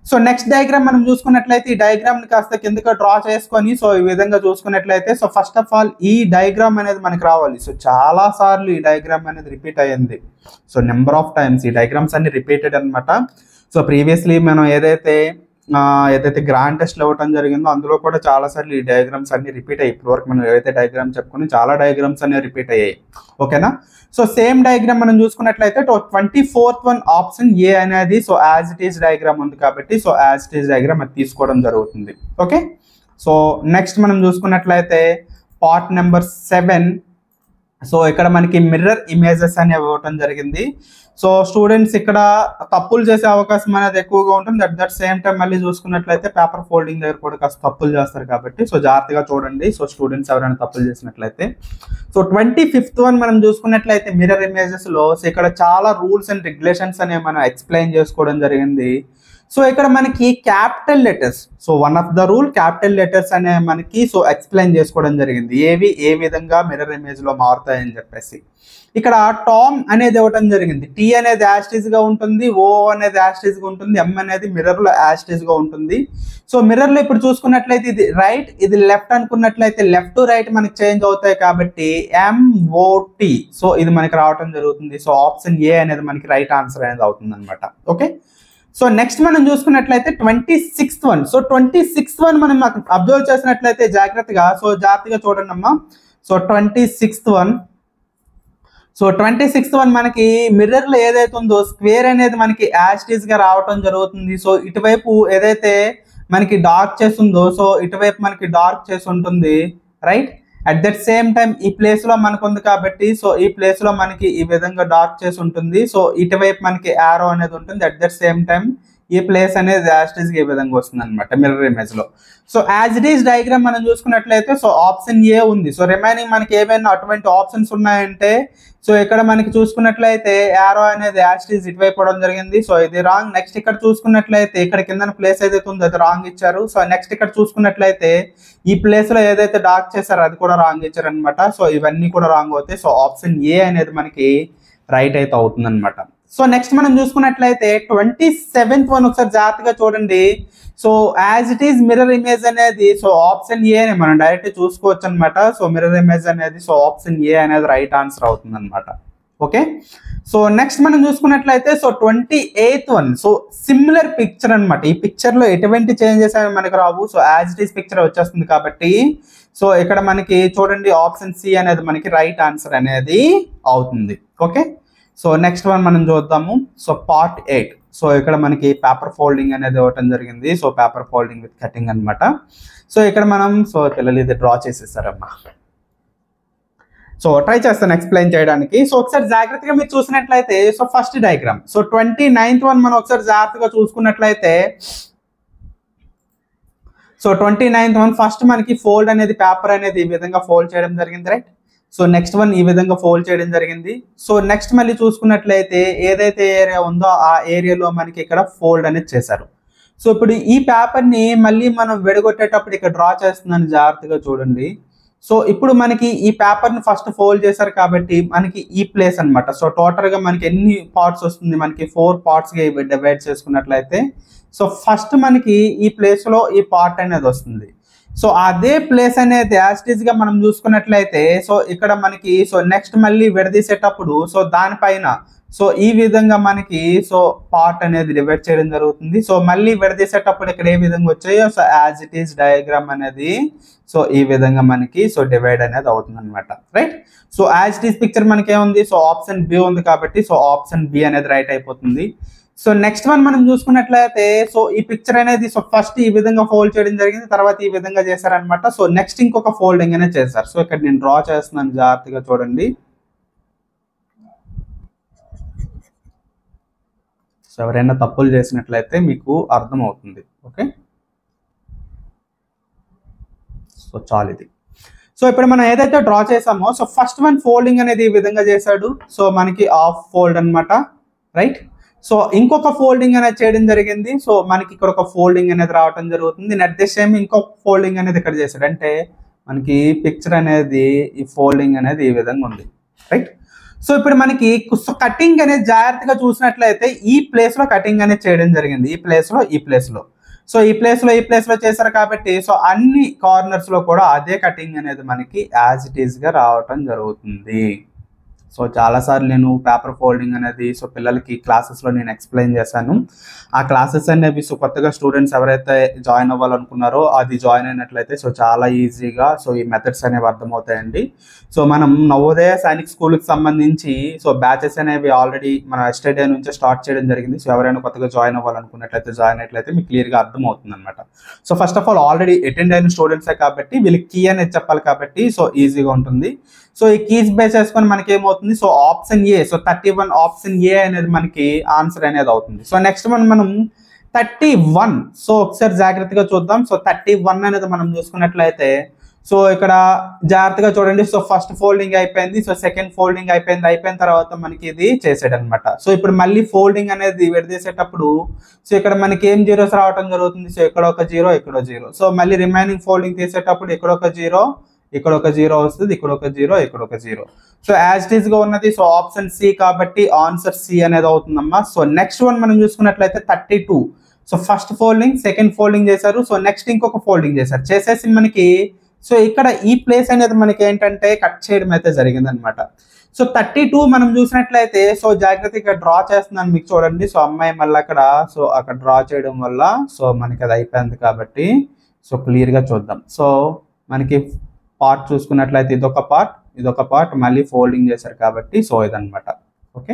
సో నెక్స్ట్ డయాగ్రామ్ మనం చూసుకున్నట్లయితే ఈ డయాగ్రామ్ ని కాస్త కిందకి డ్రా చేసుకొని సో ఈ విధంగా చూసుకున్నట్లయితే సో ఫస్ట్ ఆఫ్ ఆల్ ఈ డయాగ్రామ్ అనేది మనకి రావాలి. సో చాలా సార్లు ఈ డయాగ్రామ్ అనేది రిపీట్ అయ్యింది. సో నెంబర్ ఆఫ్ టైమ్స్ ఈ డయాగ్రామ్స్ అన్ని రిపీటెడ్ అనమాట. సో ప్రీవియస్లీ మనం ఏదైతే గ్రాండ్ టెస్ట్లు ఇవ్వడం జరిగిందో అందులో కూడా చాలా సార్లు ఈ డయాగ్రామ్స్ అన్ని రిపీట్ అయ్యాయి. ఇప్పటివరకు మనం ఏవైతే డయాగ్రామ్ చెప్పుకుని చాలా డయాగ్రామ్స్ అన్ని రిపీట్ అయ్యాయి. ఓకేనా, సో సేమ్ డయాగ్రామ్ మనం చూసుకున్నట్లయితే 24th వన్ ఆప్షన్ ఏ అనేది so as it is diagram ఉంది కాబట్టి so as it is diagram అది తీసుకోవడం జరుగుతుంది. ఓకే, సో నెక్స్ట్ మనం చూసుకున్నట్లయితే పార్ట్ నెంబర్ 7. సో ఇక్కడ మనకి మిర్రర్ ఇమేజెస్ అనేవి ఇవ్వటం జరిగింది. సో స్టూడెంట్స్ ఇక్కడ తప్పులు చేసే అవకాశం అనేది ఎక్కువగా ఉంటుంది. అట్ దట్ సేమ్ టైం మళ్ళీ చూసుకున్నట్లయితే పేపర్ ఫోల్డింగ్ దగ్గర కూడా కాస్త తప్పులు చేస్తారు కాబట్టి సో జాగ్రత్తగా చూడండి. సో స్టూడెంట్స్ ఎవరైనా తప్పులు చేసినట్లయితే సో 25th వన్ మనం చూసుకున్నట్లయితే మిర్రర్ ఇమేజెస్ లో సో ఇక్కడ చాలా రూల్స్ అండ్ రెగ్యులేషన్స్ అనేవి మనం ఎక్స్ప్లెయిన్ చేసుకోవడం జరిగింది. సో ఇక్కడ మనకి capital letters, so one of the rule capital letters అనే మనకి సో ఎక్స్ప్లెయిన్ చేసుకోవడం జరిగింది. ఏవి ఏ విధంగా మిర్రర్ ఇమేజ్ లో మారుతాయని చెప్పేసి. ఇక్కడ టామ్ అనేది ఇవ్వడం జరిగింది. టీ అనేది యాస్టీజ్ గా ఉంటుంది, ఓ అనేది యాస్టీజ్ గా ఉంటుంది, ఎం అనేది మిర్రర్ లో యాస్టీజ్ గా ఉంటుంది. సో మిర్రర్ లో ఇప్పుడు చూసుకున్నట్లయితే ఇది రైట్, ఇది లెఫ్ట్ అనుకున్నట్లయితే లెఫ్ట్ టు రైట్ మనకి చేంజ్ అవుతాయి కాబట్టి ఎంఓటి సో ఇది మనకి రావడం జరుగుతుంది. సో ఆప్షన్ ఏ అనేది మనకి రైట్ ఆన్సర్ అనేది అవుతుంది అనమాట. ఓకే, సో నెక్స్ట్ మనం చూసుకున్నట్లయితే 26th one. So 26th one మనం అబ్జర్వ్ చేసినట్లయితే జాగ్రత్తగా చూడండి అమ్మా. So 26th one, so 26th one మనకి మిర్రర్ లో ఏదైతే ఉందో స్క్వేర్ అనేది మనకి యాస్టీజ్ గా రావటం జరుగుతుంది. సో ఇటువైపు ఏదైతే మనకి డార్క్ చేసి ఉందో సో ఇటువైపు మనకి డార్క్ చేసి ఉంటుంది, right. At that same time ఈ ప్లేస్ లో మనకు ఉంది కాబట్టి సో ఈ ప్లేస్ లో మనకి ఈ విధంగా డార్క్ చేసి ఉంటుంది. సో ఇటువైపు మనకి యారో అనేది ఉంటుంది. అట్ దట్ సేమ్ టైం ఈ ప్లేస్ అనేది యాస్టీజ్ గా ఈ విధంగా వస్తుంది అనమాట మిర్రర్ ఇమేజ్ లో. So as it is diagram మనం చూసుకున్నట్లయితే సో ఆప్షన్ ఏ ఉంది. సో రిమైనింగ్ మనకి ఏమైనా అటువంటి ఆప్షన్స్ ఉన్నాయంటే సో ఇక్కడ మనకి చూసుకున్నట్లయితే యారో అనేది యాస్టీజ్ ఇటువైపు అవడం జరిగింది. సో ఇది రాంగ్. నెక్స్ట్ ఇక్కడ చూసుకున్నట్లయితే ఇక్కడ కింద ప్లేస్ ఏదైతే ఉందో అది రాంగ్ ఇచ్చారు. సో నెక్స్ట్ ఇక్కడ చూసుకున్నట్లయితే ఈ ప్లేస్ లో ఏదైతే డార్క్ చేశారో అది కూడా రాంగ్ ఇచ్చారు అనమాట. సో ఇవన్నీ కూడా రాంగ్ అవుతాయి. సో ఆప్షన్ ఏ అనేది మనకి రైట్ అయితే అవుతుంది అనమాట. సో నెక్స్ట్ మనం చూసుకున్నట్లయితే 27th వన్ ఒకసారి జాగ్రత్తగా చూడండి. So as it is mirror image అనేది సో ఆప్షన్ ఏ అని మనం డైరెక్ట్ చూసుకోవచ్చు అనమాట. సో మిర్రర్ ఇమేజ్ అనేది సో ఆప్షన్ ఏ అనేది రైట్ ఆన్సర్ అవుతుంది అనమాట. ఓకే, సో నెక్స్ట్ మనం చూసుకున్నట్లయితే so 28th one. So similar picture అనమాట. ఈ పిక్చర్ లో ఎటువంటి చేంజెస్ అనేవి మనకు రావు. So as it is picture వచ్చేస్తుంది కాబట్టి సో ఇక్కడ మనకి చూడండి ఆప్షన్ సి అనేది మనకి రైట్ ఆన్సర్ అనేది అవుతుంది. ఓకే, సో నెక్స్ట్ వన్ మనం చూద్దాము. So part 8. సో ఇక్కడ మనకి పేపర్ ఫోల్డింగ్ అనేది ఇవ్వటం జరిగింది. So paper folding with cutting అనమాట. సో ఇక్కడ మనం సో పిల్లలు ఇది డ్రా చేసేసారమ్మా. సో ట్రై చేస్తాను ఎక్స్ప్లెయిన్ చేయడానికి. సో ఒకసారి జాగ్రత్తగా మీరు చూసినట్లయితే so first diagram so 29th one మనం ఒకసారి జాగ్రత్తగా చూసుకున్నట్లయితే సో 29th వన్ ఫస్ట్ మనకి ఫోల్డ్ అనేది పేపర్ అనేది ఈ విధంగా ఫోల్డ్ చేయడం జరిగింది, రైట్. సో నెక్స్ట్ వన్ ఈ విధంగా ఫోల్డ్ చేయడం జరిగింది. సో నెక్స్ట్ మళ్ళీ చూసుకున్నట్లయితే ఏదైతే ఏరియా ఉందో ఆ ఏరియాలో మనకి ఇక్కడ ఫోల్డ్ అనేది చేశారు. సో ఇప్పుడు ఈ పేపర్ ని మళ్ళీ మనం విడగొట్టేటప్పుడు ఇక్కడ డ్రా చేస్తున్నాను, జాగ్రత్తగా చూడండి. సో ఇప్పుడు మనకి ఈ పేపర్ ని ఫస్ట్ ఫోల్డ్ చేశారు కాబట్టి మనకి ఈ ప్లేస్ అనమాట. సో టోటల్ గా మనకి ఎన్ని పార్ట్స్ వస్తుంది, మనకి 4 పార్ట్స్ గా డివైడ్ చేసుకున్నట్లయితే సో ఫస్ట్ మనకి ఈ ప్లేస్ లో ఈ పార్ట్ అనేది వస్తుంది. సో అదే ప్లేస్ అనేది యాస్టీజ్ గా మనం చూసుకున్నట్లయితే సో ఇక్కడ మనకి సో నెక్స్ట్ మళ్ళీ విడదీసేటప్పుడు సో దానిపైన సో ఈ విధంగా మనకి సో పార్ట్ అనేది డివైడ్ చేయడం జరుగుతుంది. సో మళ్ళీ విడదీసేటప్పుడు ఇక్కడ ఏ విధంగా వచ్చాయో so as it is diagram అనేది సో ఈ విధంగా మనకి సో డివైడ్ అనేది అవుతుంది అనమాట, right. So as it is picture మనకి ఏముంది, సో ఆప్షన్ బి ఉంది కాబట్టి సో ఆప్షన్ బి అనేది రైట్ అయిపోతుంది. సో నెక్స్ట్ వన్ మనం చూసుకున్నట్లయితే సో ఈ పిక్చర్ అనేది సో ఫస్ట్ ఈ విధంగా ఫోల్డ్ చేయడం జరిగింది, తర్వాత ఈ విధంగా చేశారనమాట. సో నెక్స్ట్ ఇంకొక ఫోల్డింగ్ అనేది చేశారు. సో ఇక్కడ నేను డ్రా చేస్తున్నాను, జాగ్రత్తగా చూడండి. సో ఎవరైనా తప్పులు చేసినట్లయితే మీకు అర్థమవుతుంది. ఓకే, సో చాలు ఇది. సో ఇప్పుడు మనం ఏదైతే డ్రా చేసామో సో ఫస్ట్ వన్ ఫోల్డింగ్ అనేది ఈ విధంగా చేశాడు. సో మనకి ఆఫ్ ఫోల్డ్ అనమాట, రైట్. సో ఇంకొక ఫోల్డింగ్ అనేది చేయడం జరిగింది. సో మనకి ఇక్కడ ఒక ఫోల్డింగ్ అనేది రావడం జరుగుతుంది. అట్ ది సేమ్ ఇంకొక ఫోల్డింగ్ అనేది ఇక్కడ చేశాడు. అంటే మనకి పిక్చర్ అనేది ఈ ఫోల్డింగ్ అనేది ఈ విధంగా ఉంది, రైట్. సో ఇప్పుడు మనకి కటింగ్ అనేది జాగ్రత్తగా చూసినట్లయితే ఈ ప్లేస్ లో కటింగ్ అనేది చేయడం జరిగింది. ఈ ప్లేస్ లో సో ఈ ప్లేస్ లో చేశారు కాబట్టి సో అన్ని కార్నర్స్ లో కూడా అదే కటింగ్ అనేది మనకి యాజ్ ఇట్ ఈస్ గా రావటం జరుగుతుంది. సో చాలాసార్లు నేను పేపర్ ఫోల్డింగ్ అనేది సో పిల్లలకి క్లాసెస్లో నేను ఎక్స్ప్లెయిన్ చేశాను. ఆ క్లాసెస్ అనేవి సో కొత్తగా స్టూడెంట్స్ ఎవరైతే జాయిన్ అవ్వాలనుకున్నారో అది జాయిన్ అయినట్లయితే సో చాలా ఈజీగా సో ఈ మెథడ్స్ అనేవి అర్థమవుతాయండి. సో మనం నవోదయ సైనిక్ స్కూల్కి సంబంధించి సో బ్యాచెస్ అనేవి ఆల్రెడీ మన ఎస్టర్డే నుంచి స్టార్ట్ చేయడం జరిగింది. సో ఎవరైనా కొత్తగా జాయిన్ అవ్వాలనుకున్నట్లయితే జాయిన్ అయినట్లయితే మీకు క్లియర్గా అర్థమవుతుంది అనమాట. So first of all already attend అయిన స్టూడెంట్సే కాబట్టి వీళ్ళకి కీ అనేది చెప్పాలి కాబట్టి సో ఈజీగా ఉంటుంది. సో ఈ కీస్ బేస్ చేసుకొని మనకి ఏమవుతుంది, so option A, so 31 option A అనేది మనకి ఆన్సర్ అనేది అవుతుంది. సో నెక్స్ట్ మనం 31, సో ఒకసారి జాగ్రత్తగా చూద్దాం. సో 31 అనేది మనం చూసుకున్నట్లయితే సో ఇక్కడ జాగ్రత్తగా చూడండి. సో ఫస్ట్ ఫోల్డింగ్ అయిపోయింది, సో సెకండ్ ఫోల్డింగ్ అయిపోయిన తర్వాత మనకి ఇది చేసాడు అనమాట. సో ఇప్పుడు మళ్ళీ ఫోల్డింగ్ అనేది విడదీసేటప్పుడు సో ఇక్కడ మనకి ఏం జీరోస్ రావడం జరుగుతుంది. సో ఇక్కడ ఒక జీరో, ఇక్కడ 0. సో మళ్ళీ రిమైనింగ్ ఫోల్డింగ్ తీసేటప్పుడు ఇక్కడ ఒక జీరో, ఇక్కడ ఒక జీరో వస్తుంది, ఇక్కడ ఒక జీరో, ఇక్కడ ఒక zero. So as it is గా ఉన్నది సో ఆప్షన్ సి కాబట్టి ఆన్సర్ సి అనేది అవుతుందమ్మా. సో నెక్స్ట్ వన్ మనం చూసుకున్నట్లయితే 32. So first folding second folding చేశారు. సో నెక్స్ట్ ఇంకొక ఫోల్డింగ్ చేశారు. చేసేసి మనకి సో ఇక్కడ ఈ ప్లేస్ అనేది మనకి ఏంటంటే కట్ చేయడం అయితే జరిగింది అనమాట. సో 32 మనం చూసినట్లయితే సో జాగ్రత్తగా డ్రా చేస్తున్నాను మీకు చూడండి. సో అమ్మాయి మళ్ళీ అక్కడ డ్రా చేయడం వల్ల సో మనకి అది అయిపోయింది కాబట్టి సో క్లియర్ గా చూద్దాం. సో మనకి పార్ట్ చూసుకున్నట్లయితే ఇదొక పార్ట్ మళ్ళీ ఫోల్డింగ్ చేశారు కాబట్టి సో ఇదనమాట. ఓకే,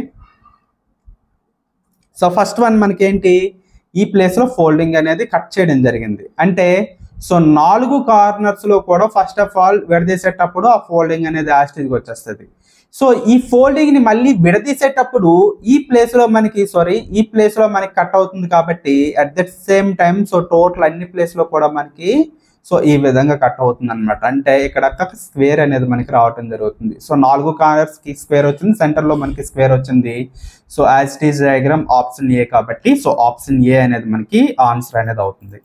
సో ఫస్ట్ వన్ మనకి ఏంటి, ఈ ప్లేస్ లో ఫోల్డింగ్ అనేది కట్ చేయడం జరిగింది. అంటే సో 4 కార్నర్స్ లో కూడా ఫస్ట్ ఆఫ్ ఆల్ విడదీసేటప్పుడు ఆ ఫోల్డింగ్ అనేది యాస్టీజ్గా వచ్చేస్తుంది. సో ఈ ఫోల్డింగ్ ని మళ్ళీ విడదీసేటప్పుడు ఈ ప్లేస్ లో మనకి కట్ అవుతుంది కాబట్టి at the same time so total అన్ని ప్లేస్ లో కూడా మనకి సో ఈ విధంగా కట్ అవుతుంది అనమాట. అంటే ఇక్కడ స్క్వేర్ అనేది మనకి రావటం జరుగుతుంది. సో 4 కార్నర్స్ కి స్క్వేర్ వచ్చింది, సెంటర్ లో మనకి స్క్వేర్ వచ్చింది. So as it is diagram option A కాబట్టి సో ఆప్షన్ ఏ అనేది మనకి ఆన్సర్ అనేది అవుతుంది.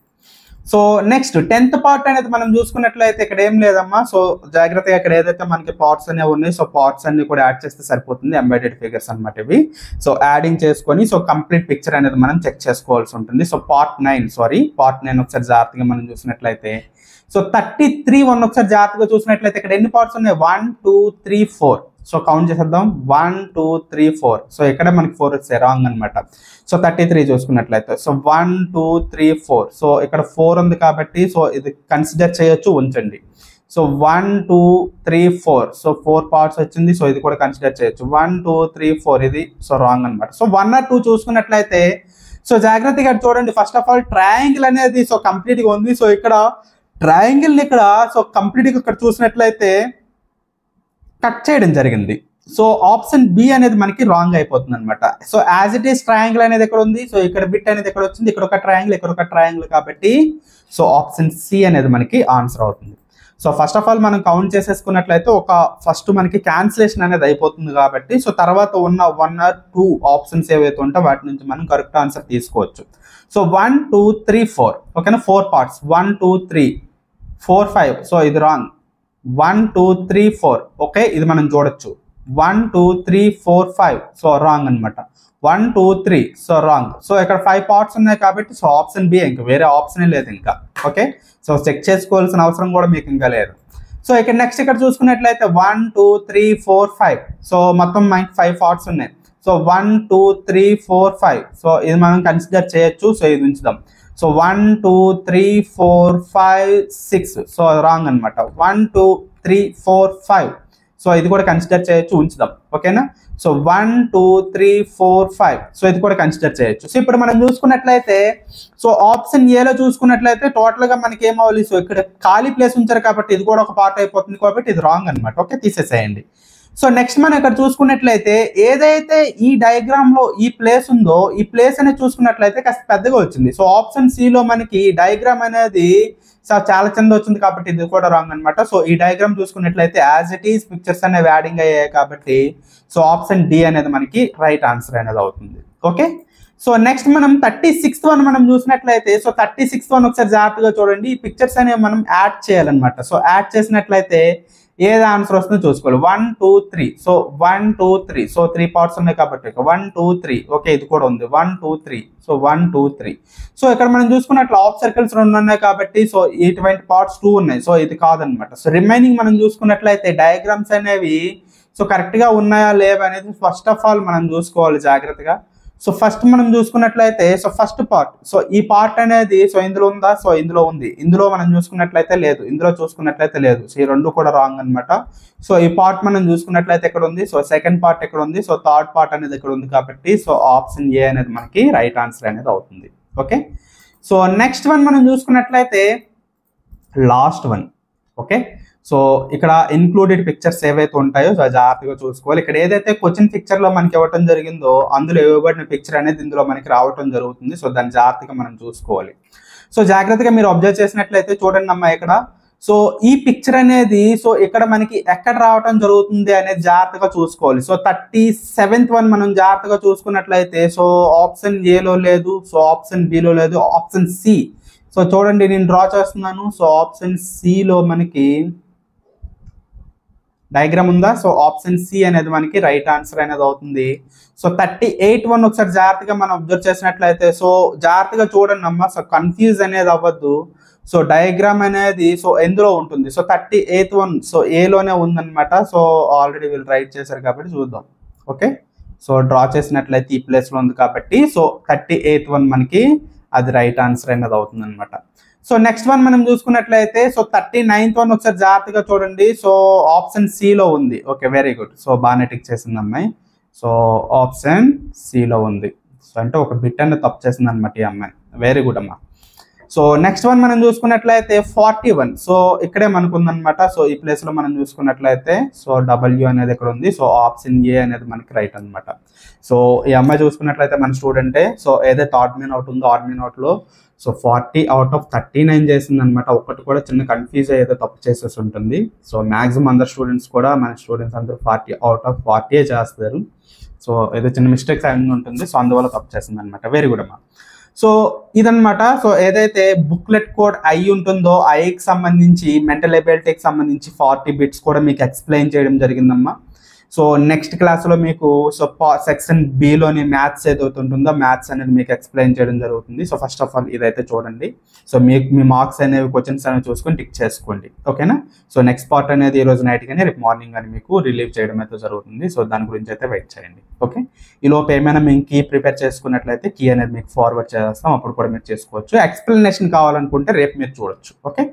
సో నెక్స్ట్ 10th పార్ట్ అనేది మనం చూసుకున్నట్లయితే ఇక్కడ ఏం లేదమ్మా. సో జాగ్రత్తగా ఇక్కడ ఏదైతే మనకి పార్ట్స్ అనేవి ఉన్నాయి సో పార్ట్స్ అన్ని కూడా యాడ్ చేస్తే సరిపోతుంది. ఎంబెడెడ్ ఫిగర్స్ అనమాట ఇవి. సో యాడింగ్ చేసుకొని సో కంప్లీట్ పిక్చర్ అనేది మనం చెక్ చేసుకోవాల్సి ఉంటుంది. సో పార్ట్ 9 ఒకసారి జాగ్రత్తగా మనం చూసినట్లయితే సో 33 ఒకసారి జాగ్రత్తగా చూసినట్లయితే ఇక్కడ ఎన్ని పార్ట్స్ ఉన్నాయి, 1 2 3 4. సో కౌంట్ చేసేద్దాం, 1 2 3 4. సో ఇక్కడ మనకి 4 వచ్చాయి, రాంగ్ అనమాట. సో 33 చూసుకున్నట్లయితే సో 1 2 3 4. సో ఇక్కడ 4 ఉంది కాబట్టి సో ఇది కన్సిడర్ చేయొచ్చు, ఉంచండి. సో 1 2 3 4. సో 4 పార్ట్స్ వచ్చింది. సో ఇది కూడా కన్సిడర్ చేయొచ్చు, 1 2 3 4. ఇది సో రాంగ్ అనమాట. సో 1 or 2 చూసుకున్నట్లయితే సో జాగ్రత్తగా చూడండి. ఫస్ట్ ఆఫ్ ఆల్ ట్రయాంగిల్ అనేది సో కంప్లీట్ గా ఉంది. సో ఇక్కడ ట్రయాంగిల్ ని ఇక్కడ సో కంప్లీట్ గా ఇక్కడ చూసినట్లయితే కట్ చేయడం జరిగింది. సో ఆప్షన్ బి అనేది మనకి రాంగ్ అయిపోతుంది అనమాట. So as it is triangle అనేది ఎక్కడ ఉంది, సో ఇక్కడ బిట్ అనేది ఎక్కడ వచ్చింది, ఇక్కడ ఒక ట్రయాంగిల్, ఇక్కడ ఒక ట్రయాంగిల్ కాబట్టి సో ఆప్షన్ సి అనేది మనకి ఆన్సర్ అవుతుంది. సో ఫస్ట్ ఆఫ్ ఆల్ మనం కౌంట్ చేసేసుకున్నట్లయితే ఫస్ట్ మనకి క్యాన్సిలేషన్ అనేది అయిపోతుంది కాబట్టి సో తర్వాత ఉన్న 1 or 2 ఆప్షన్స్ ఏవైతే ఉంటే వాటి నుంచి మనం కరెక్ట్ ఆన్సర్ తీసుకోవచ్చు. సో 1 2 3 4 ఓకేనా, 4 పార్ట్స్ 1 2 3 4 5. సో ఇది రాంగ్. 1 2 3 4. ఓకే, ఇది మనం చూడొచ్చు. 1 2 3 4 5. సో రాంగ్ అనమాట. 1 2 3. So wrong. సో ఇక్కడ 5 పార్ట్స్ ఉన్నాయి కాబట్టి సో ఆప్షన్ బి, ఇంకా వేరే ఆప్షన్ లేదు ఇంకా. ఓకే, సో చెక్ చేసుకోవాల్సిన అవసరం కూడా మీకు ఇంకా లేదు. సో ఇక్కడ నెక్స్ట్ ఇక్కడ చూసుకున్నట్లయితే 1 2 3 4 5. సో మొత్తం మనకి 5 పార్ట్స్ ఉన్నాయి. సో 1 2 3 4 5. సో ఇది మనం కన్సిడర్ చేయొచ్చు. సో ఇది ఉంచుదాం. సో 1 2 3 4 5 6. సో రాంగ్ అనమాట. 1 2 3 4 5. సో ఇది కూడా కన్సిడర్ చేయొచ్చు, ఉంచుదాం. ఓకేనా. సో 1 2 3 4 5. సో ఇది కూడా కన్సిడర్ చేయొచ్చు. సో ఇప్పుడు మనం చూసుకున్నట్లయితే సో ఆప్షన్ ఏలో చూసుకున్నట్లయితే టోటల్ గా మనకి ఏమవ్వాలి, సో ఇక్కడ ఖాళీ ప్లేస్ ఉంచారు కాబట్టి ఇది కూడా ఒక పార్ట్ అయిపోతుంది కాబట్టి ఇది రాంగ్ అనమాట. ఓకే, తీసేసేయండి. సో నెక్స్ట్ మనం ఇక్కడ చూసుకున్నట్లయితే ఏదైతే ఈ డయాగ్రామ్ లో ఈ ప్లేస్ ఉందో ఈ ప్లేస్ అనేది చూసుకున్నట్లయితే కాస్త పెద్దగా వచ్చింది. సో ఆప్షన్ సి లో మనకి డయాగ్రామ్ అనేది చాలా చిన్నది వచ్చింది కాబట్టి ఇది కూడా రాంగ్ అనమాట. సో ఈ డయాగ్రామ్ చూసుకున్నట్లయితే యాజ్ ఇట్ ఈస్ పిక్చర్స్ అనేవి యాడింగ్ అయ్యాయి కాబట్టి సో ఆప్షన్ డి అనేది మనకి రైట్ ఆన్సర్ అనేది అవుతుంది. ఓకే, సో నెక్స్ట్ మనం 36th వన్ మనం చూసినట్లయితే సో 36th వన్ ఒకసారి జాగ్రత్తగా చూడండి. ఈ పిక్చర్స్ అనేవి మనం యాడ్ చేయాలన్నమాట. సో యాడ్ చేసినట్లయితే ఏది ఆన్సర్ వస్తుందో చూసుకోవాలి. 1 2 3 సో 1 2 3 సో 3 పార్ట్స్ ఉన్నాయి కాబట్టి 1 2 3 ఓకే ఇది కూడా ఉంది 1 2 3 సో 1 2 3 సో ఇక్కడ మనం చూసుకున్నట్లు హాఫ్ సర్కిల్స్ 2 ఉన్నాయి కాబట్టి సో ఇటువంటి పార్ట్స్ 2 ఉన్నాయి. సో ఇది కాదనమాట. సో రిమైనింగ్ మనం చూసుకున్నట్లయితే డయాగ్రామ్స్ అనేవి సో కరెక్ట్ గా ఉన్నాయా లేవా అనేది ఫస్ట్ ఆఫ్ ఆల్ మనం చూసుకోవాలి జాగ్రత్తగా. సో ఫస్ట్ మనం చూసుకున్నట్లయితే సో ఫస్ట్ పార్ట్ సో ఈ పార్ట్ అనేది సో ఇందులో ఉందా, సో ఇందులో ఉంది, ఇందులో మనం చూసుకున్నట్లయితే లేదు, ఇందులో చూసుకున్నట్లయితే లేదు. సో ఈ రెండు కూడా రాంగ్ అనమాట. సో ఈ పార్ట్ మనం చూసుకున్నట్లయితే ఎక్కడ ఉంది, సో సెకండ్ పార్ట్ ఎక్కడ ఉంది, సో థర్డ్ పార్ట్ అనేది ఎక్కడ ఉంది కాబట్టి సో ఆప్షన్ ఏ అనేది మనకి రైట్ ఆన్సర్ అనేది అవుతుంది. ఓకే, సో నెక్స్ట్ వన్ మనం చూసుకున్నట్లయితే లాస్ట్ వన్. ఓకే, సో ఇక్కడ ఇన్క్లూడెడ్ పిక్చర్స్ ఏవైతే ఉంటాయో సో జాగ్రత్తగా చూసుకోవాలి. ఇక్కడ ఏదైతే క్వశ్చన్ పిక్చర్ లో మనకి ఇవ్వటం జరిగిందో అందులో ఇవ్వబడిన పిక్చర్ అనేది ఇందులో మనకి రావటం జరుగుతుంది. సో దాన్ని జాగ్రత్తగా మనం చూసుకోవాలి. సో జాగ్రత్తగా మీరు అబ్జర్వ్ చేసినట్లయితే చూడండి అమ్మా ఇక్కడ సో ఈ పిక్చర్ అనేది సో ఇక్కడ మనకి ఎక్కడ రావటం జరుగుతుంది అనేది జాగ్రత్తగా చూసుకోవాలి. సో 37th వన్ మనం జాగ్రత్తగా చూసుకున్నట్లయితే సో ఆప్షన్ ఏలో లేదు, సో ఆప్షన్ బిలో లేదు, ఆప్షన్ సి. సో చూడండి నేను డ్రా చేస్తున్నాను. సో ఆప్షన్ సిలో మనకి డయాగ్రామ్ ఉందా, సో ఆప్షన్ సి అనేది మనకి రైట్ ఆన్సర్ అనేది అవుతుంది. సో 38th వన్ ఒకసారి జాగ్రత్తగా మనం అబ్జర్వ్ చేసినట్లయితే సో జాగ్రత్తగా చూడండి అమ్మా. సో కన్ఫ్యూజ్ అనేది అవ్వద్దు. సో డయాగ్రామ్ అనేది సో ఎందులో ఉంటుంది, సో 38th వన్ సో ఏలోనే ఉందన్నమాట. సో ఆల్రెడీ వీళ్ళు రైట్ చేశారు కాబట్టి చూద్దాం. ఓకే, సో డ్రా చేసినట్లయితే ఈ ప్లేస్ లో ఉంది కాబట్టి సో 38th వన్ మనకి అది రైట్ ఆన్సర్ అనేది అవుతుంది అనమాట. సో నెక్స్ట్ వన్ మనం చూసుకున్నట్లయితే సో 39th వన్ ఒకసారి జాగ్రత్తగా చూడండి. సో ఆప్షన్ సిలో ఉంది. Okay, very good. సో బాగానే టిక్ చేసింది అమ్మాయి. సో ఆప్షన్ సిలో ఉంది. సో అంటే ఒక బిట్ అనేది తప్పు చేసింది అనమాట ఈ అమ్మాయి. వెరీ గుడ్ అమ్మా. సో నెక్స్ట్ వన్ మనం చూసుకున్నట్లయితే 41 సో ఇక్కడే మనకు ఉందన్నమాట. సో ఈ ప్లేస్ లో మనం చూసుకున్నట్లయితే సో డబ్ల్యూ అనేది ఇక్కడ ఉంది. సో ఆప్షన్ ఏ అనేది మనకి రైట్ అనమాట. సో ఈ అమ్మాయి చూసుకున్నట్లయితే మన స్టూడెంటే. సో ఏదైతే ఆడ్మిన్ అవుట్ ఉందో ఆడ్మిన్ అవుట్ లో సో 40 out of 39 చేసింది అనమాట. ఒకటి కూడా చిన్న కన్ఫ్యూజ్ ఏదో తప్పు చేసేసి ఉంటుంది. సో మాక్సిమం అందరు స్టూడెంట్స్ కూడా మన స్టూడెంట్స్ అందరూ 40 out of 40 చేస్తారు. సో ఏదో చిన్న మిస్టేక్స్ అయి ఉంటుంది. సో అందువల్ల తప్పు చేసింది అనమాట. వెరీ గుడ్ అమ్మా. సో ఇదనమాట. సో ఏదైతే బుక్లెట్ కోడ్ ఐ ఉంటుందో ఐకి సంబంధించి మెంటల్ ఎబిలిటీకి సంబంధించి 40 బిట్స్ కూడా మీకు ఎక్స్ప్లెయిన్ చేయడం జరిగిందమ్మా. సో నెక్స్ట్ క్లాస్లో మీకు సో సెక్షన్ బిలోని మ్యాథ్స్ ఏదైతే ఉంటుందో మ్యాథ్స్ అనేది మీకు ఎక్స్ప్లెయిన్ చేయడం జరుగుతుంది. సో ఫస్ట్ ఆఫ్ ఆల్ ఇదైతే చూడండి. సో మీకు మీ మార్క్స్ అనేవి క్వశ్చన్స్ అనేవి చూసుకొని టిక్ చేసుకోండి. ఓకేనా. సో నెక్స్ట్ పార్ట్ అనేది ఈ రోజు నైట్ కానీ రేపు మార్నింగ్ కానీ మీకు రిలీవ్ చేయడం అయితే జరుగుతుంది. సో దాని గురించి అయితే వెయిట్ చేయండి. ఓకే, ఈ లోపు ఏమైనా మేము కీ ప్రిపేర్ చేసుకున్నట్లయితే కీ అనేది మీకు ఫార్వర్డ్ చేస్తాం. అప్పుడు కూడా మీరు చేసుకోవచ్చు. ఎక్స్ప్లెనేషన్ కావాలనుకుంటే రేపు మీరు చూడొచ్చు. ఓకే.